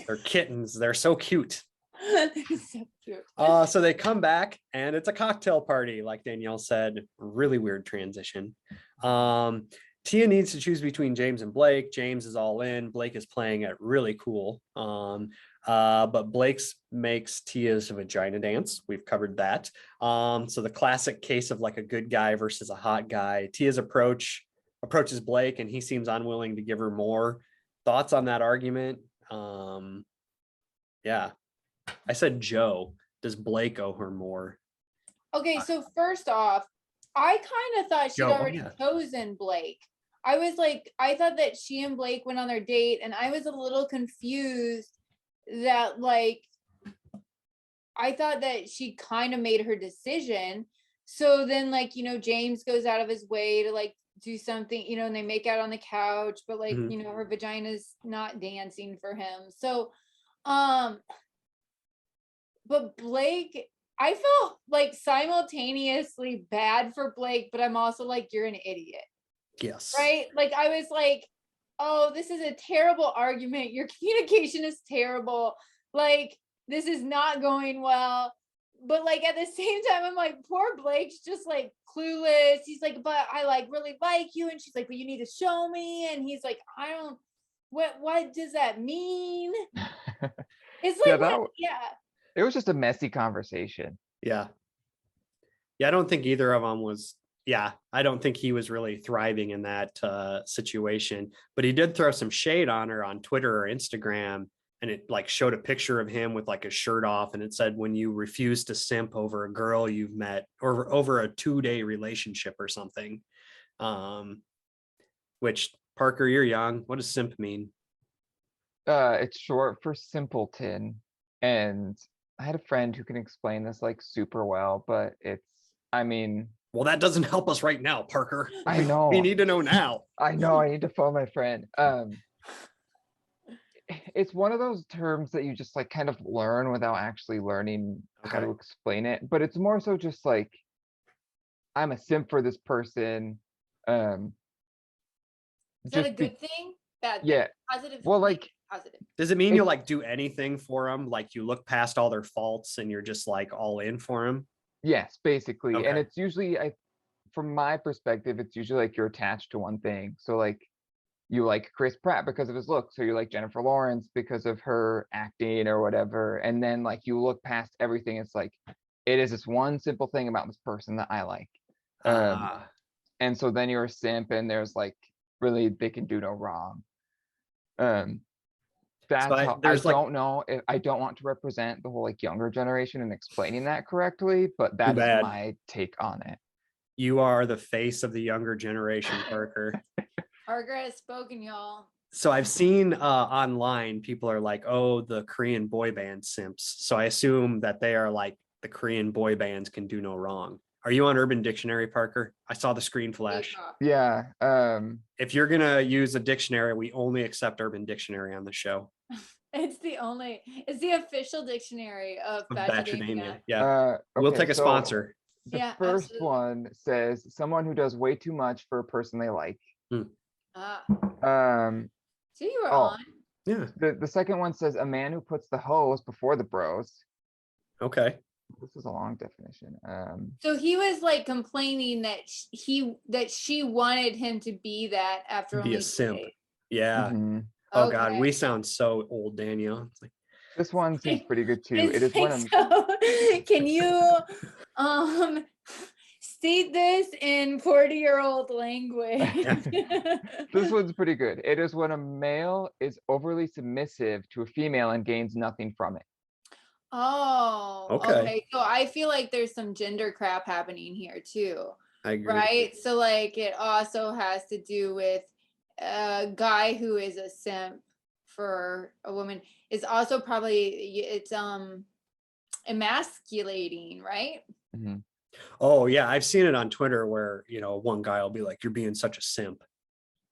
Speaker 2: They're kittens. They're so cute.
Speaker 1: So cute.
Speaker 2: So they come back and it's a cocktail party, like Danielle said. Really weird transition. Tia needs to choose between James and Blake. James is all in. Blake is playing it really cool. But Blake's makes Tia's vagina dance. We've covered that. So the classic case of like a good guy versus a hot guy. Tia's approaches Blake and he seems unwilling to give her more. Thoughts on that argument? Yeah. I said Joe. Does Blake owe her more?
Speaker 1: Okay, so first off, I kind of thought she'd already chosen Blake. I was like, I thought that she and Blake went on their date, and I was a little confused that like, I thought that she kind of made her decision. So then like, you know, James goes out of his way to like do something, you know, and they make out on the couch, but like, you know, her vagina's not dancing for him. So, but Blake, I felt like simultaneously bad for Blake, but I'm also like, you're an idiot.
Speaker 2: Yes.
Speaker 1: Right? Like I was like, oh, this is a terrible argument. Your communication is terrible. Like this is not going well. But like at the same time, I'm like, poor Blake's just like clueless. He's like, but I like really like you. And she's like, but you need to show me. And he's like, I don't, what does that mean? It's like,
Speaker 3: it was just a messy conversation.
Speaker 2: Yeah. I don't think either of them was. I don't think he was really thriving in that situation, but he did throw some shade on her on Twitter or Instagram, and it like showed a picture of him with like his shirt off, and it said, when you refuse to simp over a girl you've met or over a 2-day relationship or something. Which, Parker, you're young. What does simp mean?
Speaker 3: It's short for simpleton, and I had a friend who can explain this like super well, but well,
Speaker 2: that doesn't help us right now, Parker.
Speaker 3: I know.
Speaker 2: We need to know now.
Speaker 3: I know. I need to phone my friend. It's one of those terms that you just like kind of learn without actually learning how to explain it. But it's more so just like, I'm a simp for this person.
Speaker 1: Is that a good thing? Bad thing?
Speaker 3: Yeah.
Speaker 1: Positive?
Speaker 3: Well, like,
Speaker 1: positive.
Speaker 2: Does it mean you'll like do anything for them? Like you look past all their faults and you're just like all in for them?
Speaker 3: Yes, basically.
Speaker 2: Okay.
Speaker 3: And it's usually, from my perspective, it's usually like you're attached to one thing. So like you like Chris Pratt because of his look, so you like Jennifer Lawrence because of her acting or whatever. And then like you look past everything, it's like it is this one simple thing about this person that I like.
Speaker 2: Ah,
Speaker 3: And so then you're a simp, and there's like really they can do no wrong. Um,
Speaker 2: so
Speaker 3: that's how I
Speaker 2: there's like
Speaker 3: don't know if I don't want to represent the whole like younger generation and explaining that correctly, but
Speaker 2: too
Speaker 3: that is
Speaker 2: bad.
Speaker 3: my take on it.
Speaker 2: You are the face of the younger generation, Parker.
Speaker 1: Parker has spoken, y'all.
Speaker 2: So I've seen online people are like, oh, the Korean boy band simps. So I assume that they are like the Korean boy bands can do no wrong. Are you on Urban Dictionary, Parker? I saw the screen flash.
Speaker 1: K-pop.
Speaker 3: Yeah.
Speaker 2: If you're gonna use a dictionary, we only accept Urban Dictionary on the show.
Speaker 1: It's the official dictionary of Bachademia.
Speaker 2: Yeah. We'll
Speaker 3: Okay,
Speaker 2: take a
Speaker 3: so
Speaker 2: sponsor.
Speaker 3: the
Speaker 1: Yeah,
Speaker 3: first
Speaker 1: absolutely.
Speaker 3: one says someone who does way too much for a person they like.
Speaker 1: Ah,
Speaker 3: Um,
Speaker 1: so you were
Speaker 3: oh,
Speaker 1: on.
Speaker 2: Yeah.
Speaker 3: the second one says a man who puts the hose before the bros.
Speaker 2: Okay.
Speaker 3: This is a long definition.
Speaker 1: So he was like complaining that she wanted him to be that after
Speaker 2: Be
Speaker 1: only
Speaker 2: a
Speaker 1: 2
Speaker 2: simp.
Speaker 1: days.
Speaker 2: Yeah.
Speaker 3: mhm.
Speaker 2: Oh God,
Speaker 1: Okay.
Speaker 2: we sound so old, Danielle. It's like,
Speaker 3: This one seems pretty good too. It is
Speaker 1: It's
Speaker 3: when
Speaker 1: like, so can you um state this in 40-year-old language?
Speaker 3: this one's pretty good. It is when a male is overly submissive to a female and gains nothing from it.
Speaker 1: Oh,
Speaker 2: okay.
Speaker 1: okay. So I feel like there's some gender crap happening here too,
Speaker 2: I agree.
Speaker 1: right? So like it also has to do with a guy who is a simp for a woman is also probably it's emasculating, right?
Speaker 3: Mhm.
Speaker 2: Oh yeah, I've seen it on Twitter where, one guy will be like, you're being such a simp,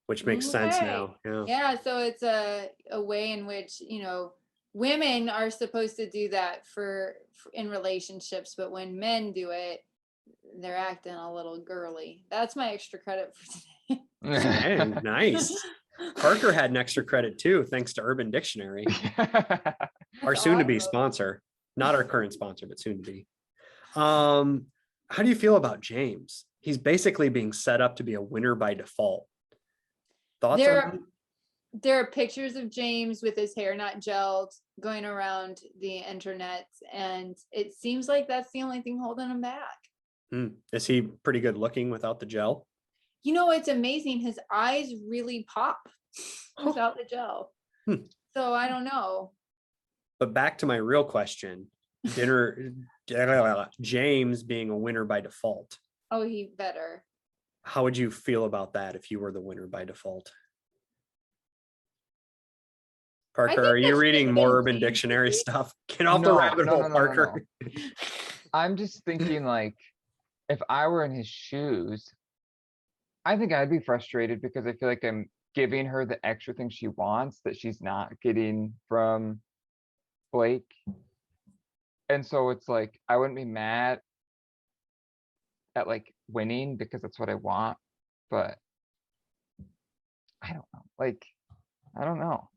Speaker 2: which makes sense
Speaker 1: Right.
Speaker 2: now. Yeah.
Speaker 1: Yeah, so it's a way in which, women are supposed to do that for in relationships, but when men do it, they're acting a little girly. That's my extra credit for today.
Speaker 2: Dang, nice. Parker had an extra credit too, thanks to Urban Dictionary, our
Speaker 1: That's
Speaker 2: soon to be
Speaker 1: awesome.
Speaker 2: sponsor. Not our current sponsor, but soon to be. How do you feel about James? He's basically being set up to be a winner by default. Thoughts on that?
Speaker 1: There are pictures of James with his hair not gelled going around the internet, and it seems like that's the only thing holding him back.
Speaker 2: Is he pretty good looking without the gel?
Speaker 1: It's amazing. His eyes really pop without the gel. So I don't know.
Speaker 2: But back to my real question, James being a winner by default.
Speaker 1: Oh, he better.
Speaker 2: How would you feel about that if you were the winner by default? Parker, are you reading more Urban Dictionary stuff? Get off the rabbit hole, Parker.
Speaker 3: I'm just thinking like, if I were in his shoes, I think I'd be frustrated because I feel like I'm giving her the extra thing she wants that she's not getting from Blake. And so it's like, I wouldn't be mad at like winning because that's what I want, but I don't know. Like, I don't know.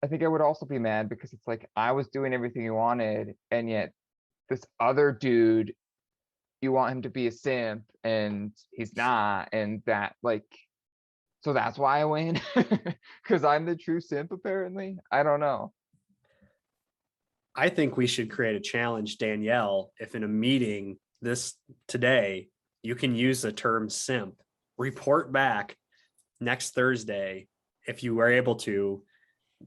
Speaker 3: I think I would also be mad because it's like I was doing everything you wanted, and yet this other dude, you want him to be a simp and he's not, and that like, so that's why I win because I'm the true simp apparently. I don't know.
Speaker 2: I think we should create a challenge, Danielle. If in a meeting today, you can use the term simp, report back next Thursday if you were able to.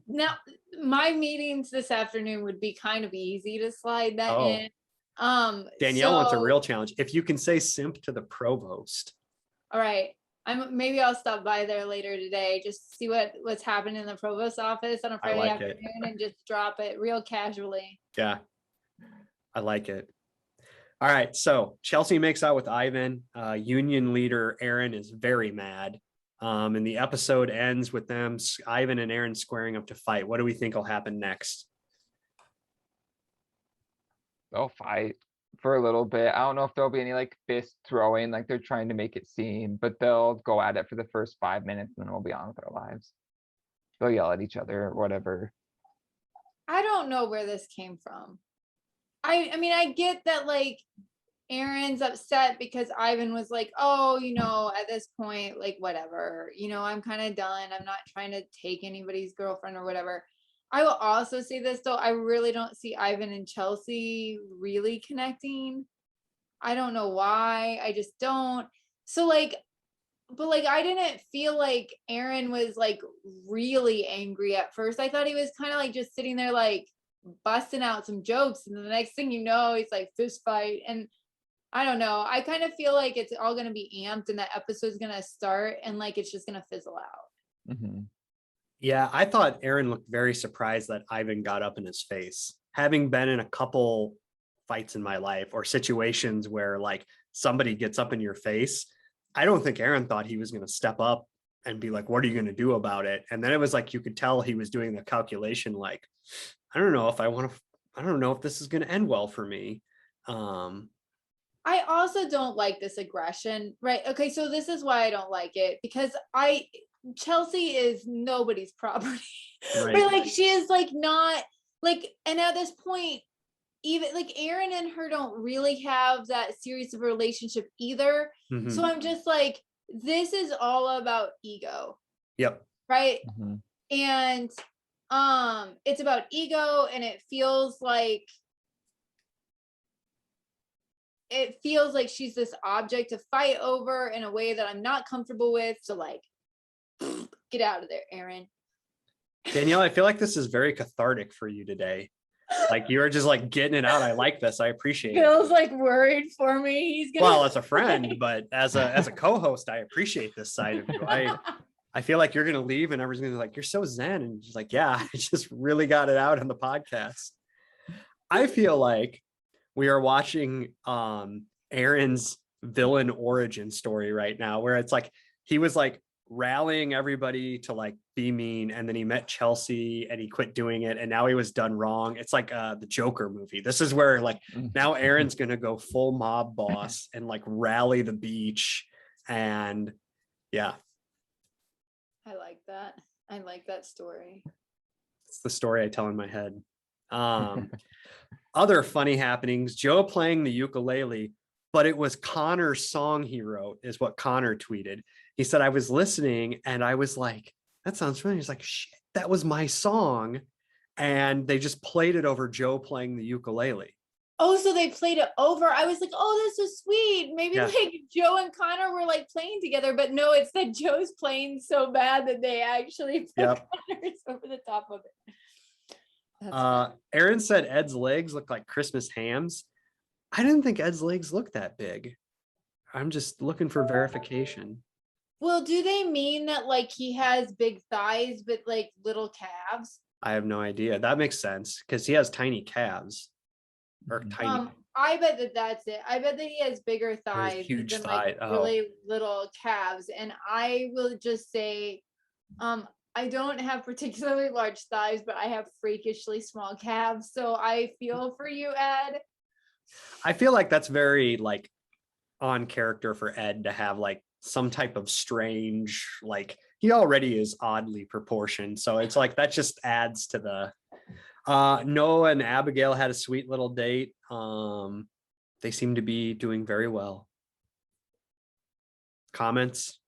Speaker 1: Now, my meetings this afternoon would be kind of easy to slide that in.
Speaker 2: Danielle wants a real challenge. If you can say simp to the provost.
Speaker 1: All right. Maybe I'll stop by there later today, just see what's happening in the provost office on a Friday afternoon and just drop it real casually.
Speaker 2: Yeah, I like it. All right, so Chelsea makes out with Ivan. Union leader Aaron is very mad. And the episode ends with them, Ivan and Aaron squaring up to fight. What do we think will happen next?
Speaker 3: They'll fight for a little bit. I don't know if there'll be any like fist throwing like they're trying to make it seem, but they'll go at it for the first 5 minutes and then we'll be on with our lives. They'll yell at each other or whatever.
Speaker 1: I don't know where this came from. I mean, I get that like Aaron's upset because Ivan was like, oh, at this point, like, whatever, I'm kind of done. I'm not trying to take anybody's girlfriend or whatever. I will also say this though, I really don't see Ivan and Chelsea really connecting. I don't know why. I just don't. So like, but like, I didn't feel like Aaron was like really angry at first. I thought he was kind of like just sitting there like busting out some jokes, and then the next thing you know, he's like fist fight. And I don't know. I kind of feel like it's all going to be amped and that episode's going to start and like it's just going to fizzle out.
Speaker 2: Yeah, I thought Aaron looked very surprised that Ivan got up in his face. Having been in a couple fights in my life or situations where like somebody gets up in your face, I don't think Aaron thought he was going to step up and be like, what are you going to do about it? And then it was like, you could tell he was doing the calculation. Like, I don't know if this is going to end well for me.
Speaker 1: I also don't like this aggression, right? Okay, so this is why I don't like it, because Chelsea is nobody's property.
Speaker 2: Right.
Speaker 1: Right? Like she is like not like, and at this point, even like Aaron and her don't really have that serious of a relationship either. So I'm just like, this is all about ego.
Speaker 2: Yep.
Speaker 1: Right. And it's about ego, and it feels like she's this object to fight over in a way that I'm not comfortable with. So like, get out of there, Aaron.
Speaker 2: Danielle, I feel like this is very cathartic for you today. Like you're just like getting it out. I like this. I appreciate it.
Speaker 1: Bill's like worried for me. He's gonna
Speaker 2: Well, as a friend, but as a co-host, I appreciate this side of you. I feel like you're gonna leave and everyone's gonna be like, you're so zen. And just like, yeah, I just really got it out on the podcast. I feel like we are watching Aaron's villain origin story right now, where it's like he was like rallying everybody to like be mean, and then he met Chelsea and he quit doing it, and now he was done wrong. It's like the Joker movie. This is where like now Aaron's gonna go full mob boss and like rally the beach. And yeah,
Speaker 1: I like that. I like that story.
Speaker 2: it's the story I tell in my head. Other funny happenings, Joe playing the ukulele, but it was Connor's song he wrote, is what Connor tweeted. He said, I was listening and I was like, that sounds familiar. He's like, shit, that was my song. And they just played it over Joe playing the ukulele.
Speaker 1: Oh, so they played it over. I was like, oh, this is sweet. Maybe like Joe and Connor were like playing together, but no, it's that Joe's playing so bad that they actually put Connor's over the top of it.
Speaker 2: Aaron said Ed's legs look like Christmas hams. I didn't think Ed's legs looked that big. I'm just looking for verification.
Speaker 1: Well, do they mean that like he has big thighs but like little calves?
Speaker 2: I have no idea. That makes sense because he has tiny calves. Or tiny.
Speaker 1: I bet that's it. I bet that he has bigger thighs
Speaker 2: huge
Speaker 1: than
Speaker 2: thigh.
Speaker 1: like really little calves. And I will just say, I don't have particularly large thighs, but I have freakishly small calves. So I feel for you, Ed.
Speaker 2: I feel like that's very like on character for Ed to have like some type of strange, like he already is oddly proportioned. So it's like that just adds to the Noah and Abigail had a sweet little date. They seem to be doing very well. Comments?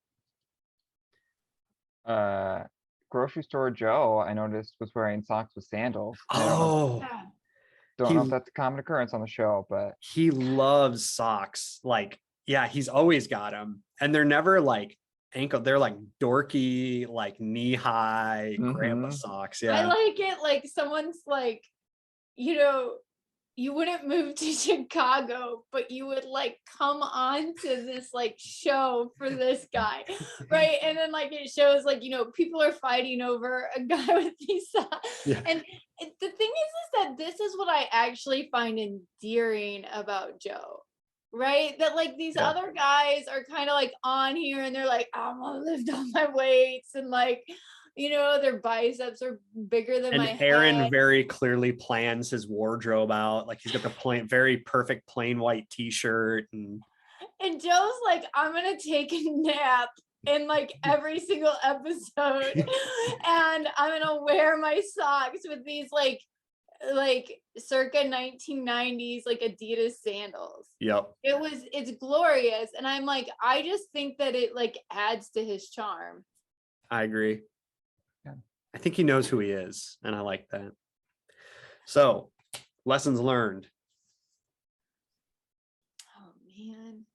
Speaker 3: Grocery store Joe, I noticed, was wearing socks with sandals.
Speaker 2: Oh,
Speaker 3: don't know if that's a common occurrence on the show, but
Speaker 2: he loves socks. Like, yeah, he's always got them, and they're never like ankle. They're like dorky, like knee-high grandpa socks. Yeah,
Speaker 1: I like it. Like someone's like, you wouldn't move to Chicago, but you would like come on to this like show for this guy, right? And then like it shows like, people are fighting over a guy with these socks.
Speaker 2: Yeah.
Speaker 1: And the thing is that this is what I actually find endearing about Joe, right? That like these other guys are kind of like on here and they're like, I'm gonna lift all my weights and like, their biceps are bigger than my head.
Speaker 2: Aaron very clearly plans his wardrobe out. Like he's got the very perfect plain white t-shirt. And
Speaker 1: Joe's like, I'm going to take a nap in like every single episode. And I'm going to wear my socks with these like like circa 1990s like Adidas sandals.
Speaker 2: Yep.
Speaker 1: It's glorious. And I'm like, I just think that it like adds to his charm.
Speaker 2: I agree.
Speaker 3: Yeah.
Speaker 2: I think he knows who he is, and I like that. So, lessons learned.
Speaker 1: Oh man.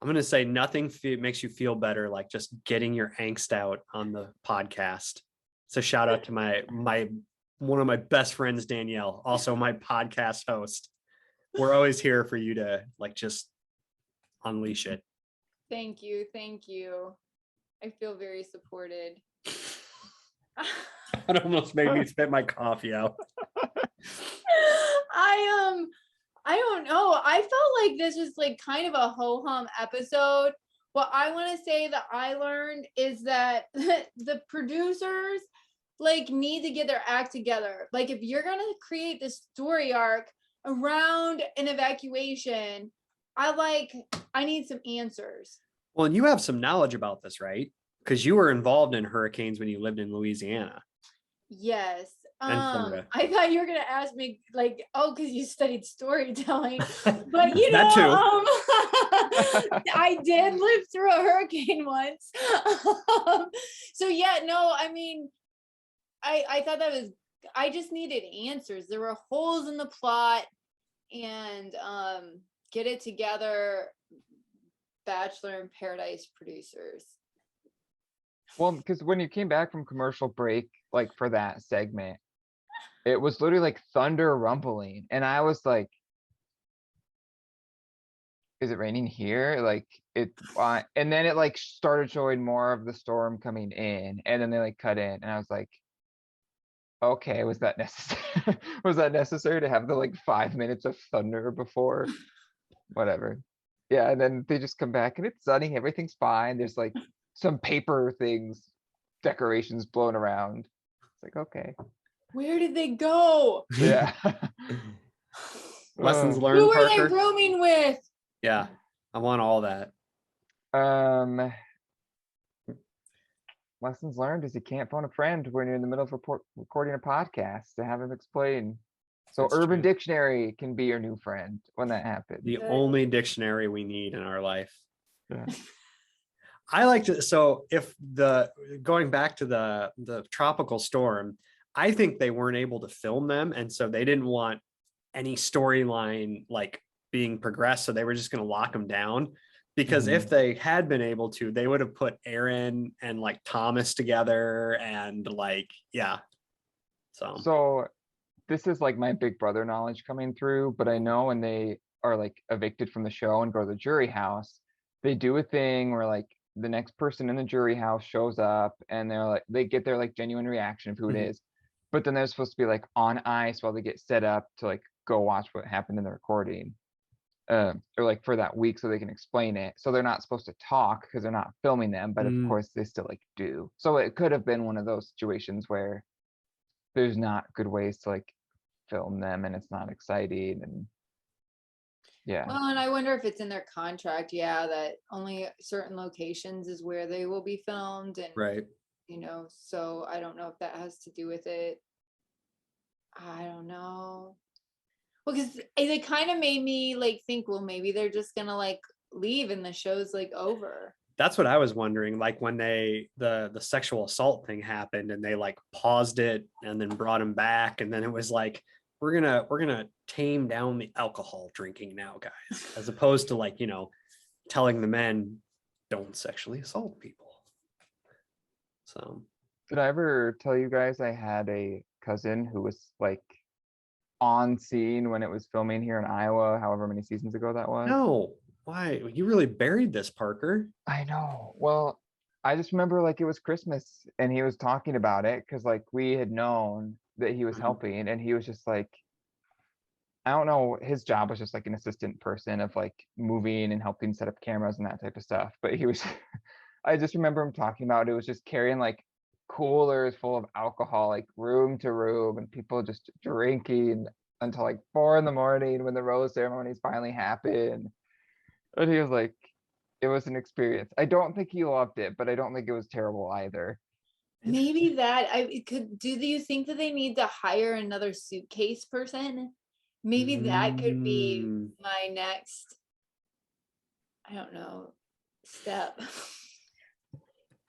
Speaker 2: I'm going to say nothing makes you feel better like just getting your angst out on the podcast. So shout out to my one of my best friends, Danielle, also my podcast host. We're always here for you to like just unleash it.
Speaker 1: Thank you. Thank you. I feel very supported.
Speaker 2: It almost made me spit my coffee out.
Speaker 1: I don't know. I felt like this was like kind of a ho-hum episode. What I want to say that I learned is that the producers like need to get their act together. Like if you're gonna create this story arc around an evacuation, I need some answers.
Speaker 2: Well, and you have some knowledge about this, right? Because you were involved in hurricanes when you lived in Louisiana.
Speaker 1: Yes.
Speaker 2: And Florida.
Speaker 1: I thought you were gonna ask me like, oh, because you studied storytelling, but you
Speaker 2: That too.
Speaker 1: know, I did live through a hurricane once. So yeah, no, I mean, I thought that was, I just needed answers. There were holes in the plot, and get it together, Bachelor in Paradise producers.
Speaker 3: Well, because when you came back from commercial break, like for that segment, it was literally like thunder rumbling. And I was like, is it raining here? Like and then it like started showing more of the storm coming in, and then they like cut in, and I was like, okay, was that necessary? Was that necessary to have the like 5 minutes of thunder before? Whatever. Yeah, and then they just come back and it's sunny, everything's fine. There's like some paper things, decorations blown around. It's like, okay.
Speaker 1: Where did they go?
Speaker 3: Yeah.
Speaker 2: Lessons
Speaker 3: Uh,
Speaker 2: learned,
Speaker 1: Who were they
Speaker 2: Parker?
Speaker 1: rooming with?
Speaker 2: Yeah, I want all that.
Speaker 3: Lessons learned is you can't phone a friend when you're in the middle of recording a podcast to have him explain. So
Speaker 2: That's
Speaker 3: Urban
Speaker 2: true.
Speaker 3: Dictionary can be your new friend when that happens.
Speaker 2: The
Speaker 1: Good.
Speaker 2: only dictionary we need in our life.
Speaker 3: Yeah.
Speaker 2: I like to, so if going back to the tropical storm, I think they weren't able to film them, and so they didn't want any storyline like being progressed, so they were just going to lock them down. Because if they had been able to, they would have put Aaron and like Thomas together, and like, yeah.
Speaker 3: So this is like my big brother knowledge coming through, but I know when they are like evicted from the show and go to the jury house, they do a thing where like the next person in the jury house shows up and they're like, they get their like genuine reaction of who it
Speaker 2: Mhm.
Speaker 3: is, but then they're supposed to be like on ice while they get set up to like go watch what happened in the recording. Or like for that week so they can explain it. So they're not supposed to talk because they're not filming them, but of course they still like do. So it could have been one of those situations where there's not good ways to like film them and it's not exciting, and yeah.
Speaker 1: Well, and I wonder if it's in their contract, yeah, that only certain locations is where they will be filmed, and
Speaker 2: Right.
Speaker 1: you know, so I don't know if that has to do with it. I don't know. Well, because they kind of made me like think, well, maybe they're just gonna like leave and the show's like over.
Speaker 2: That's what I was wondering. Like when the sexual assault thing happened and they like paused it and then brought him back, and then it was like, we're gonna tame down the alcohol drinking now, guys, as opposed to like, telling the men don't sexually assault people. So
Speaker 3: Did I ever tell you guys I had a cousin who was like on scene when it was filming here in Iowa, however many seasons ago that was?
Speaker 2: no, why? You really buried this, Parker.
Speaker 3: I know. Well, I just remember like it was Christmas and he was talking about it because like we had known that he was helping, and he was just like, I don't know, his job was just like an assistant person of like moving and helping set up cameras and that type of stuff. But he was, I just remember him talking about it was just carrying like coolers full of alcohol, like room to room, and people just drinking until like 4 in the morning when the rose ceremonies finally happened. And he was like, it was an experience. I don't think he loved it, but I don't think it was terrible either.
Speaker 1: Maybe that do you think that they need to hire another suitcase person? Maybe that could be
Speaker 2: Mm.
Speaker 1: my next, I don't know, step.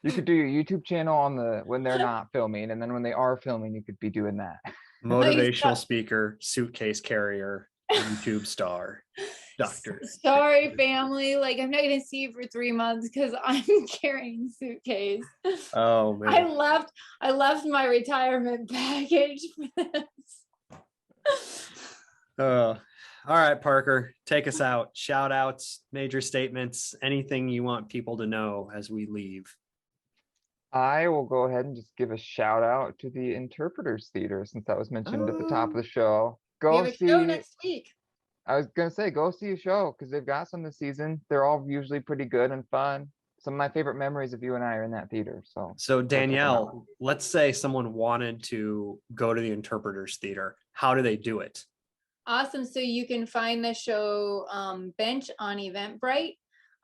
Speaker 3: You could do your YouTube channel when they're not filming, and then when they are filming, you could be doing that.
Speaker 2: Motivational speaker, suitcase carrier, YouTube star, doctor.
Speaker 1: Sorry, family. Like, I'm not gonna see you for 3 months because I'm carrying suitcase.
Speaker 2: Oh
Speaker 1: I
Speaker 2: man.
Speaker 1: left my retirement package for this.
Speaker 2: All right, Parker, take us out. Shout outs, major statements, anything you want people to know as we leave.
Speaker 3: I will go ahead and just give a shout out to the Interpreters Theater, since that was mentioned at the top of the show.
Speaker 1: We
Speaker 3: Go
Speaker 1: have a show
Speaker 3: see,
Speaker 1: next week.
Speaker 3: I was gonna say, go see a show, because they've got some this season. They're all usually pretty good and fun. Some of my favorite memories of you and I are in that theater, so.
Speaker 2: So
Speaker 3: go check 'em out.
Speaker 2: Danielle, let's say someone wanted to go to the Interpreters Theater. How do they do it?
Speaker 1: Awesome. So you can find the show Bench on Eventbrite.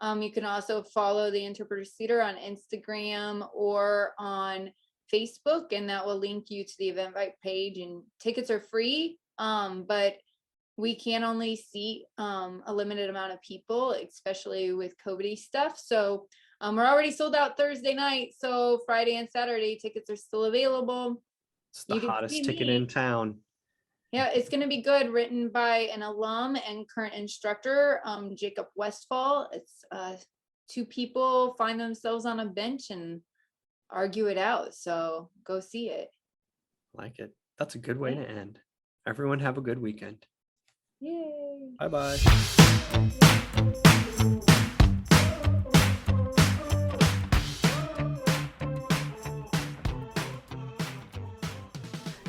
Speaker 1: You can also follow the Interpreters Theater on Instagram or on Facebook, and that will link you to the Eventbrite page. And tickets are free, but we can only seat a limited amount of people, especially with COVID stuff. So we're already sold out Thursday night. So Friday and Saturday tickets are still available.
Speaker 2: It's the
Speaker 1: You can
Speaker 2: hottest
Speaker 1: see
Speaker 2: ticket
Speaker 1: me.
Speaker 2: in town.
Speaker 1: Yeah, it's going to be good. Written by an alum and current instructor, Jacob Westfall. It's 2 people find themselves on a bench and argue it out. So go see it.
Speaker 2: Like it. That's a good way to end. Everyone have a good weekend.
Speaker 1: Yay.
Speaker 2: Bye-bye.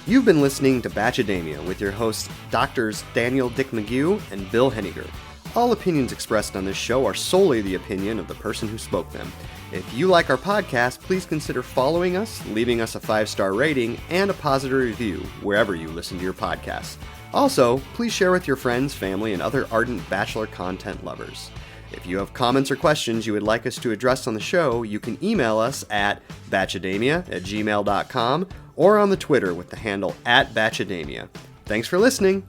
Speaker 2: You've been listening to Bachademia with your hosts, Doctors Danielle Dick McGew and Bill Henniger. All opinions expressed on this show are solely the opinion of the person who spoke them. If you like our podcast, please consider following us, leaving us a 5-star rating, and a positive review wherever you listen to your podcasts. Also, please share with your friends, family, and other ardent Bachelor content lovers. If you have comments or questions you would like us to address on the show, you can email us at bachademia@gmail.com or on the Twitter with the handle @Bachademia. Thanks for listening.